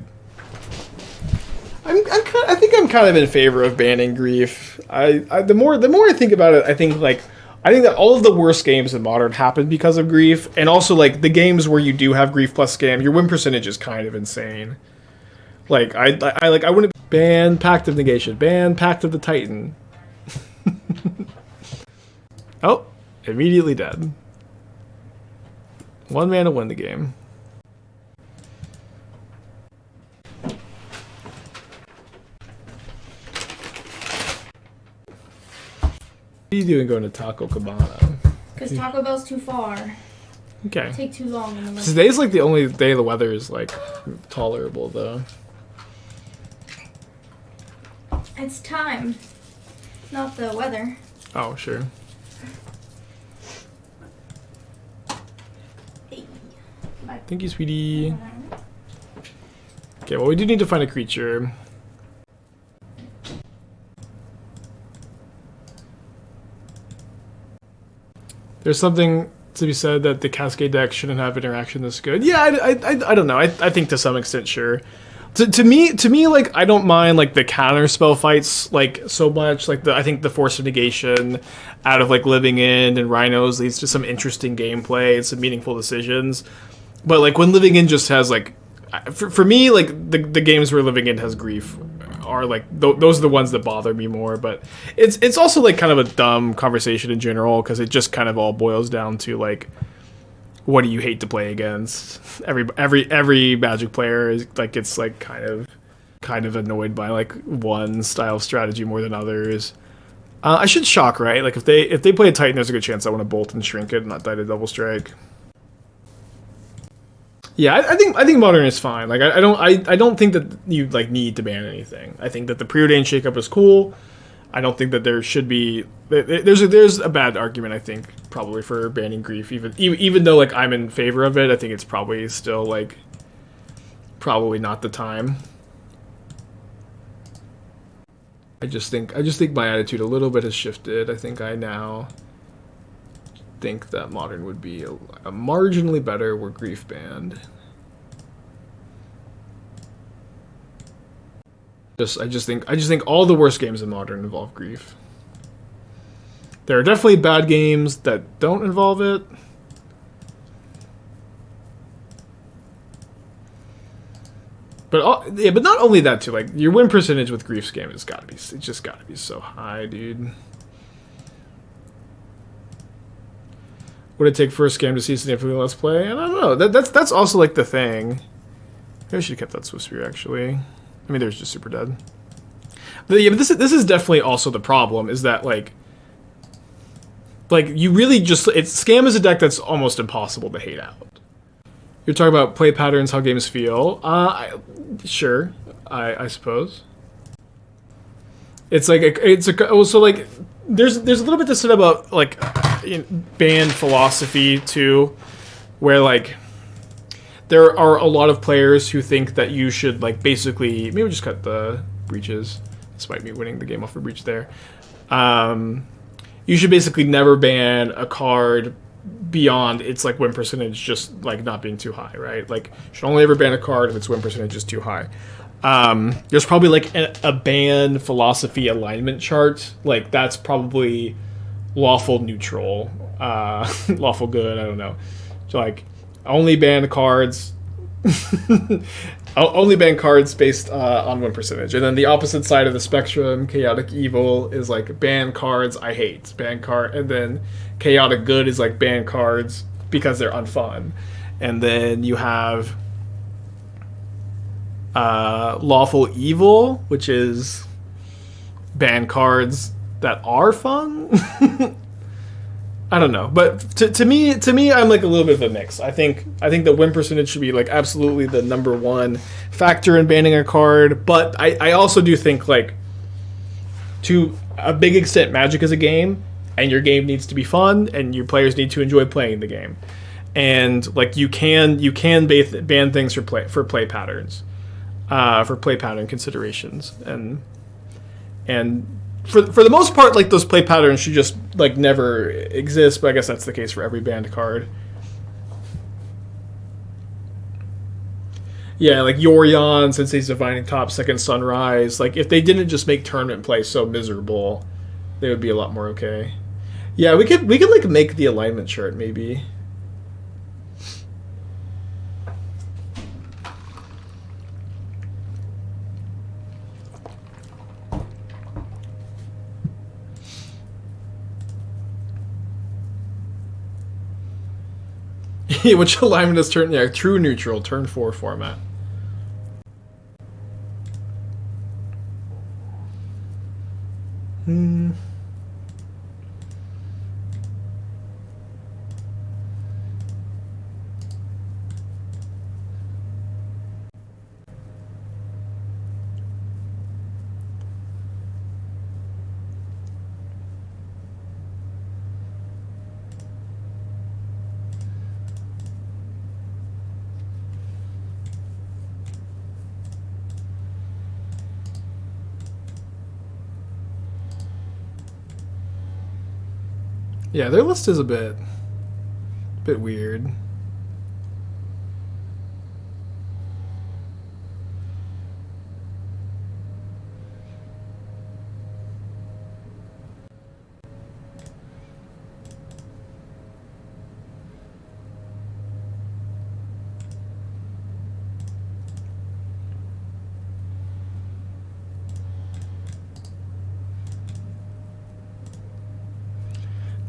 think I'm kind of in favor of banning Grief. The more I think about it, I think like I think that all of the worst games in Modern happen because of grief, and also like the games where you do have grief plus scam, your win percentage is kind of insane. Like I wouldn't ban Pact of Negation, ban Pact of the Titan. Oh, immediately dead. 1 mana to win the game. What are you doing going to Taco Cabana? Because Taco Bell's too far. Okay. It'll take too long. In the Today's like the only day the weather is like tolerable though. It's time, not the weather. Oh, sure. Hey. Bye. Thank you, sweetie. Okay, well we do need to find a creature. There's something to be said that the Cascade deck shouldn't have interaction this good. Yeah, I don't know. I think to some extent, sure. To me, like I don't mind like the counter spell fights like so much. Like I think the Force of Negation out of like Living In and Rhinos leads to some interesting gameplay and some meaningful decisions. But like when Living In just has like, for me, like the games where Living In has grief are like those are the ones that bother me more. But it's also like kind of a dumb conversation in general because it just kind of all boils down to like, what do you hate to play against? Every Magic player is like it's like kind of annoyed by like one style of strategy more than others. I should shock, right? Like if they play a Titan, there's a good chance I want to bolt and shrink it and not die to double strike. Yeah, I think Modern is fine. Like I don't think that you like need to ban anything. I think that the Preordain shakeup is cool. I don't think that there should be. There's a bad argument I think probably for banning grief, even though like I'm in favor of it. I think it's probably still like probably not the time. I just think my attitude a little bit has shifted. I think I now think that Modern would be a marginally better were grief banned. I just think all the worst games in Modern involve grief. There are definitely bad games that don't involve it. But but not only that too. Like your win percentage with grief's game has got to be. It's just got to be so high, dude. Would it take first game to see significantly less play? I don't know. That's also like the thing. Maybe I should have kept that Swiftspear actually. I mean, there's just super dead. But yeah, but this is definitely also the problem. Is that like you really just Scam is a deck that's almost impossible to hate out. You're talking about play patterns, how games feel. Sure, I suppose. It's like also like there's a little bit to say about like band philosophy too, where like there are a lot of players who think that you should like basically maybe just cut the breaches, despite me winning the game off a breach there. You should basically never ban a card beyond its like win percentage just like not being too high, right? Like you should only ever ban a card if its win percentage is too high. There's probably like a ban philosophy alignment chart. Like that's probably lawful neutral, lawful good. I don't know. So like only ban cards. Only ban cards based on win percentage, and then the opposite side of the spectrum, chaotic evil, is like ban cards I hate, and then chaotic good is like ban cards because they're unfun, and then you have lawful evil, which is ban cards that are fun. I don't know, but to me, I'm like a little bit of a mix. I think the win percentage should be like absolutely the number one factor in banning a card, but I also do think like to a big extent, Magic is a game, and your game needs to be fun, and your players need to enjoy playing the game, and like you can ban things for play patterns, for play pattern considerations, and. For the most part, like those play patterns should just like never exist, but I guess that's the case for every banned card. Yeah, like Yorion, Sensei's Divining Top, Second Sunrise. Like if they didn't just make tournament play so miserable, they would be a lot more okay. Yeah, we could like make the alignment chart maybe. Which alignment is turn? Yeah, true neutral, turn 4 format. Yeah, their list is a bit weird.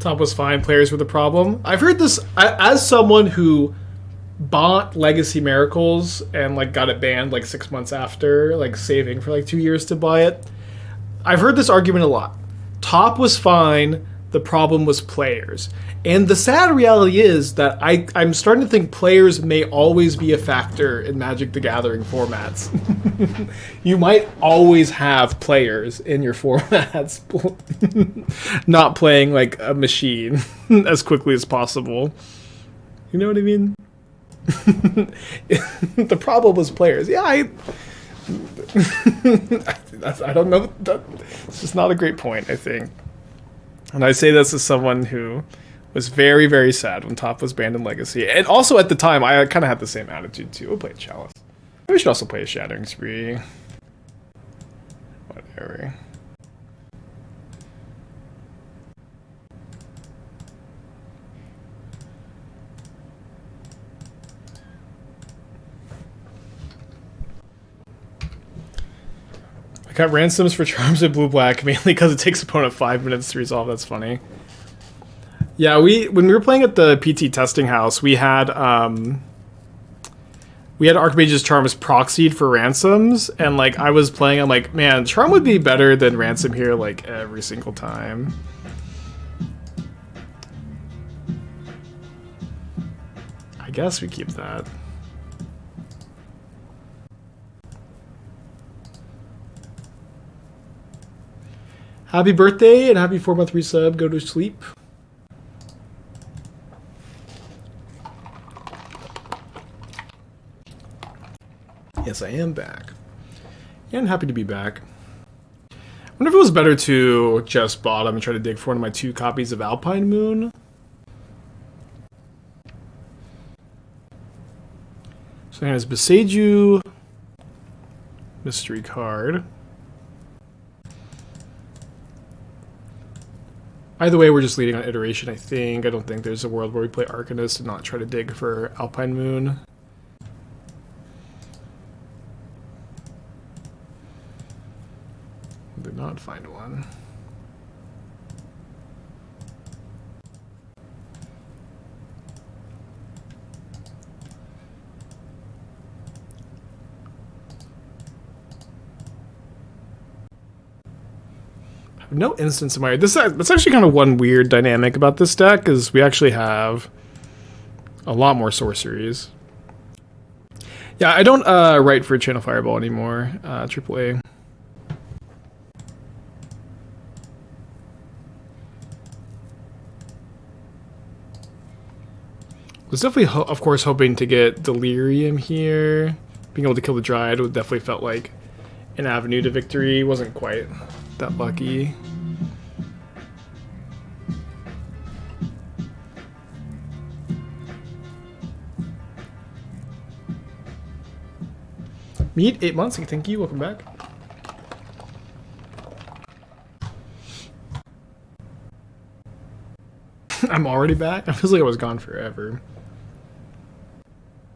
Top was fine, players were the problem. I've heard this as someone who bought Legacy Miracles and like got it banned like 6 months after, like saving for like 2 years to buy it. I've heard this argument a lot. Top was fine, the problem was players. And the sad reality is that I'm starting to think players may always be a factor in Magic the Gathering formats. You might always have players in your formats not playing like a machine as quickly as possible. You know what I mean? The problem was players. Yeah, I don't know. It's just not a great point, I think. And I say this as someone who was very, very sad when Top was banned in Legacy. And also at the time, I kind of had the same attitude too. We'll play a Chalice. We should also play a Shattering Spree. Whatever. I got ransoms for Charms of Blue-Black, mainly because it takes opponent 5 minutes to resolve. That's funny. Yeah, when we were playing at the PT testing house, we had Archmage's Charms proxied for ransoms, and like I was playing, I'm like, man, Charm would be better than ransom here like every single time. I guess we keep that. Happy birthday and happy 4-month resub. Go to sleep. Yes, I am back. And happy to be back. I wonder if it was better to just bottom and try to dig for one of my 2 copies of Alpine Moon. So here's Beseju. Mystery card. Either way, we're just leading on iteration, I think. I don't think there's a world where we play Arcanist and not try to dig for Alpine Moon. Did not find one. No instance of my... That's actually kind of one weird dynamic about this deck, is we actually have a lot more sorceries. Yeah, I don't write for Channel Fireball anymore, AAA. Was definitely, of course, hoping to get Delirium here. Being able to kill the Dryad would definitely felt like an avenue to victory. Wasn't quite that lucky. Meet 8 months. Thank you. Welcome back. I'm already back? I feels like I was gone forever.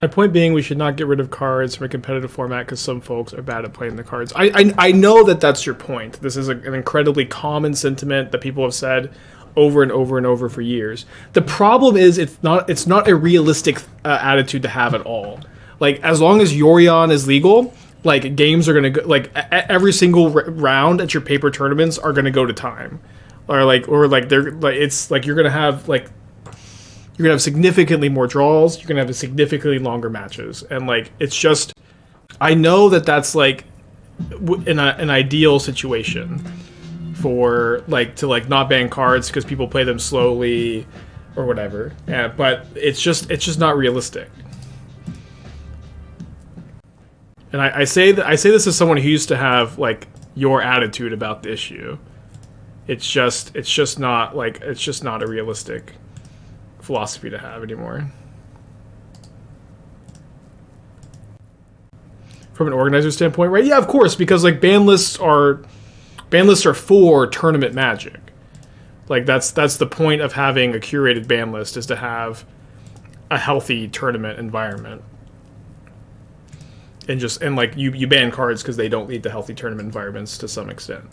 My point being, we should not get rid of cards from a competitive format because some folks are bad at playing the cards. I know that that's your point. This is an incredibly common sentiment that people have said over and over and over for years. The problem is it's not a realistic attitude to have at all. Like, as long as Yorion is legal, like, games are gonna go, like, every single round at your paper tournaments are gonna go to time, or they're like, it's like you're gonna have significantly more draws. You're gonna have significantly longer matches, and like, it's just, I know that that's like an ideal situation for like to like not ban cards because people play them slowly or whatever. Yeah, but it's just not realistic. And I say this as someone who used to have like your attitude about the issue. It's just not a realistic philosophy to have anymore. From an organizer standpoint, right? Yeah, of course, because like ban lists are for tournament Magic. Like that's the point of having a curated ban list, is to have a healthy tournament environment. And like you ban cards because they don't lead to healthy tournament environments to some extent.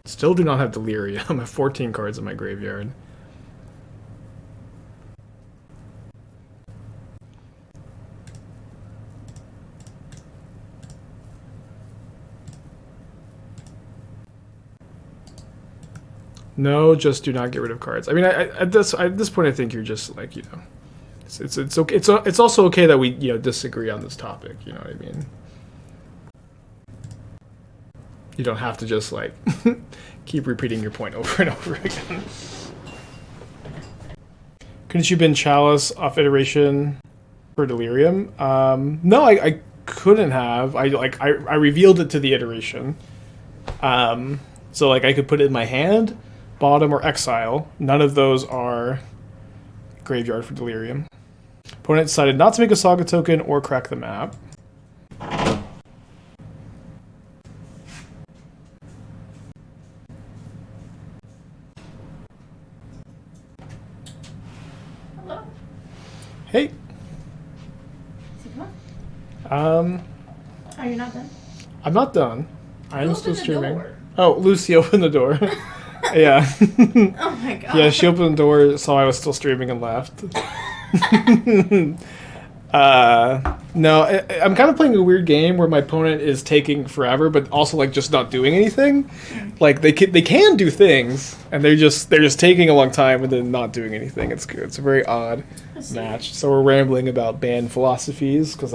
Still do not have Delirium. I have 14 cards in my graveyard. No, just do not get rid of cards. I mean, at this point, I think you're just like, you know, it's okay. It's also okay that we, you know, disagree on this topic. You know what I mean? You don't have to just like keep repeating your point over and over again. Couldn't you bin Chalice off iteration for Delirium? No, I couldn't have. I revealed it to the iteration. So like I could put it in my hand, bottom, or exile. None of those are graveyard for Delirium. Opponent decided not to make a Saga token or crack the map. Hello. Hey. Are you not done? I'm not done. I'm Open still the streaming. door. Oh, Lucy opened the door. Yeah. Oh my god. Yeah, she opened the door, saw I was still streaming, and left. No, I'm kind of playing a weird game where my opponent is taking forever, but also like just not doing anything. Like they can do things, and they're just taking a long time and then not doing anything. It's good. It's a very odd match. So we're rambling about band philosophies because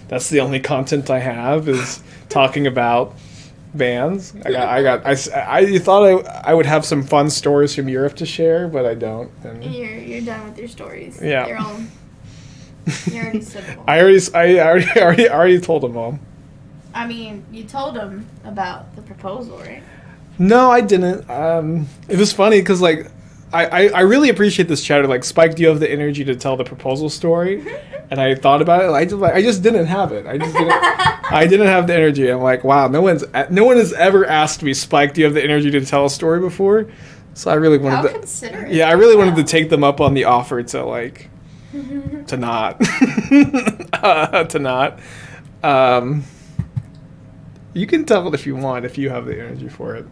that's the only content I have, is talking about bands. I thought I would have some fun stories from Europe to share, but I don't. And You're done with your stories. Yeah. You're all. You already said them all. I already told them all. I mean, you told them about the proposal, right? No, I didn't. It was funny because like I really appreciate this chatter. Like, Spike, do you have the energy to tell the proposal story? And I thought about it. I just didn't have it. I didn't have the energy. I'm like, wow, no one has ever asked me, Spike, do you have the energy to tell a story before? So I really wanted I'll consider it. Yeah, I really wanted to take them up on the offer to like to not to not. You can tell it if you want, if you have the energy for it.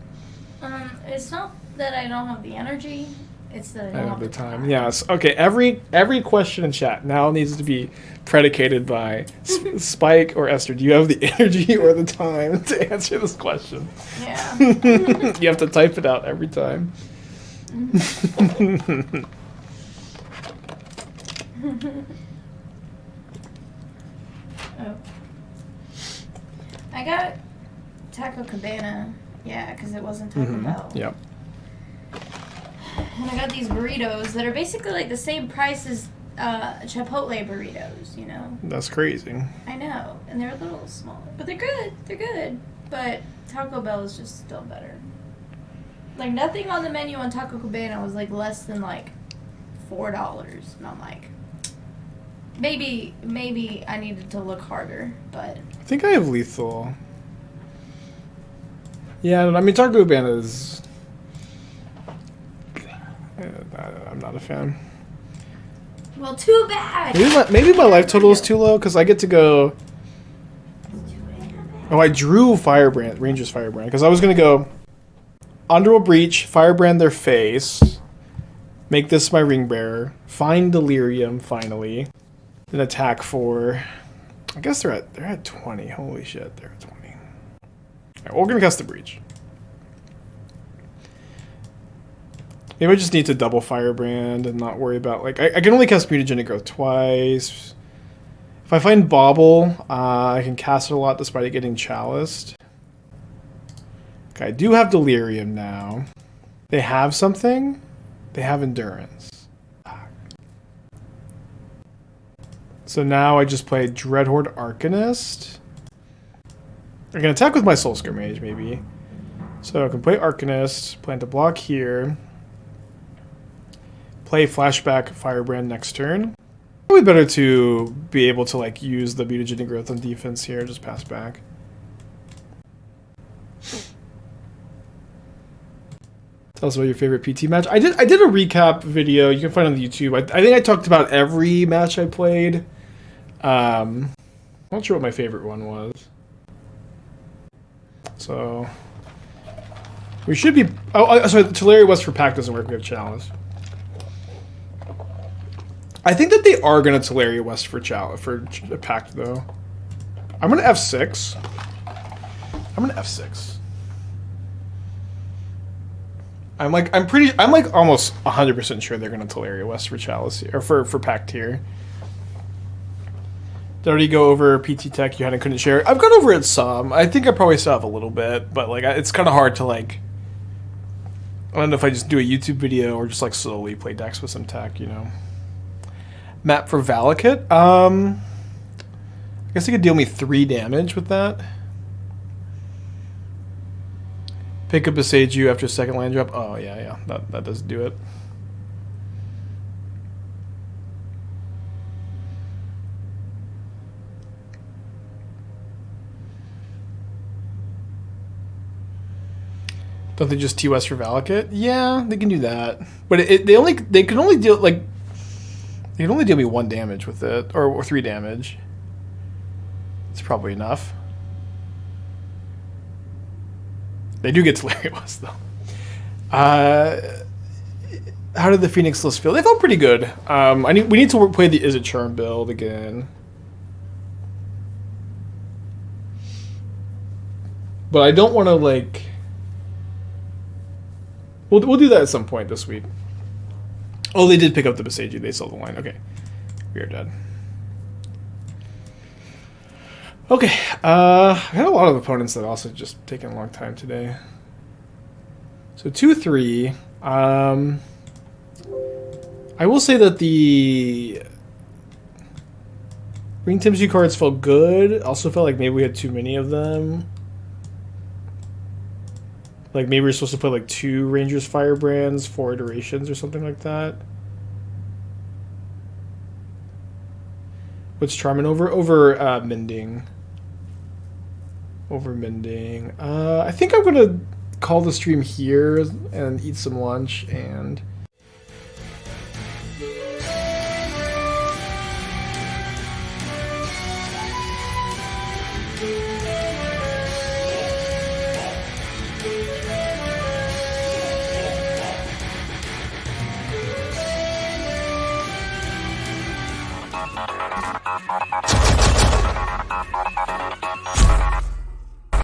It's not that I don't have the energy. It's that I don't have the time. Yes. Okay. Every question in chat now needs to be predicated by Spike or Esther. Do you have the energy or the time to answer this question? Yeah. You have to type it out every time. Oh. I got Taco Cabana. Yeah, because it wasn't Taco Bell. Yep. And I got these burritos that are basically like the same price as Chipotle burritos, you know? That's crazy. I know. And they're a little smaller. But they're good. They're good. But Taco Bell is just still better. Like, nothing on the menu on Taco Cabana was like less than like $4. And I'm like, maybe I needed to look harder, but... I think I have lethal. Yeah, I mean, Taco Cabana is... I'm not a fan. Well, too bad. Maybe my life total is too low because I get to go. Oh, I drew Firebrand, Ranger's Firebrand, because I was gonna go Underworld Breach, Firebrand their face, make this my Ring Bearer, find Delirium finally, then attack for. I guess they're at 20. Holy shit, they're at 20. Alright, we're gonna cast the Breach. Maybe I just need to double Firebrand and not worry about, like, I can only cast Mutagenic Growth twice. If I find Bauble, I can cast it a lot despite it getting Chaliced. Okay, I do have Delirium now. They have something? They have Endurance. So now I just play Dreadhorde Arcanist. I can attack with my Soul-Scar Mage, maybe. So I can play Arcanist, plan to block here. Play Flashback Firebrand next turn. Probably better to be able to like use the Mutagenic Growth on defense here, just pass back. Tell us about your favorite PT match. I did a recap video you can find on the YouTube. I think I talked about every match I played. I'm not sure what my favorite one was. So we should be. Oh, sorry. Tolaria West for Pact doesn't work. We have Chalice. I think that they are going to Tolaria West for Pact though. I'm going to F6. I'm going to F6. I'm like almost 100% sure they're going to Tolaria West for Chalice here, or for Pact here. Did I already go over PT Tech you had and couldn't share? I've gone over it some. I think I probably still have a little bit, but like it's kind of hard to like. I don't know if I just do a YouTube video or just like slowly play decks with some tech, you know. Map for Valakut. I guess he could deal me 3 damage with that. Pick up a Seiju after second land drop. Oh yeah, that does do it. Don't they just TOS for Valakut? Yeah, they can do that. But they can only deal like. You can only deal me 1 damage with it, or 3 damage. It's probably enough. They do get Tolaria West, though. How did the Phoenix list feel? They felt pretty good. We need to play the Is It Charm build again. But I don't want to, like... We'll do that at some point this week. Oh, they did pick up the Beseiju. They sold the line. Okay. We are dead. Okay. I had a lot of opponents that also just taken a long time today. So 2-3. I will say that the Ring Timsy cards felt good. Also felt like maybe we had too many of them. Like, maybe we're supposed to play, like, 2 Rangers Firebrands, 4 iterations, or something like that. What's Charmin over? Over, Mending. Over Mending. I think I'm gonna call the stream here and eat some lunch, and...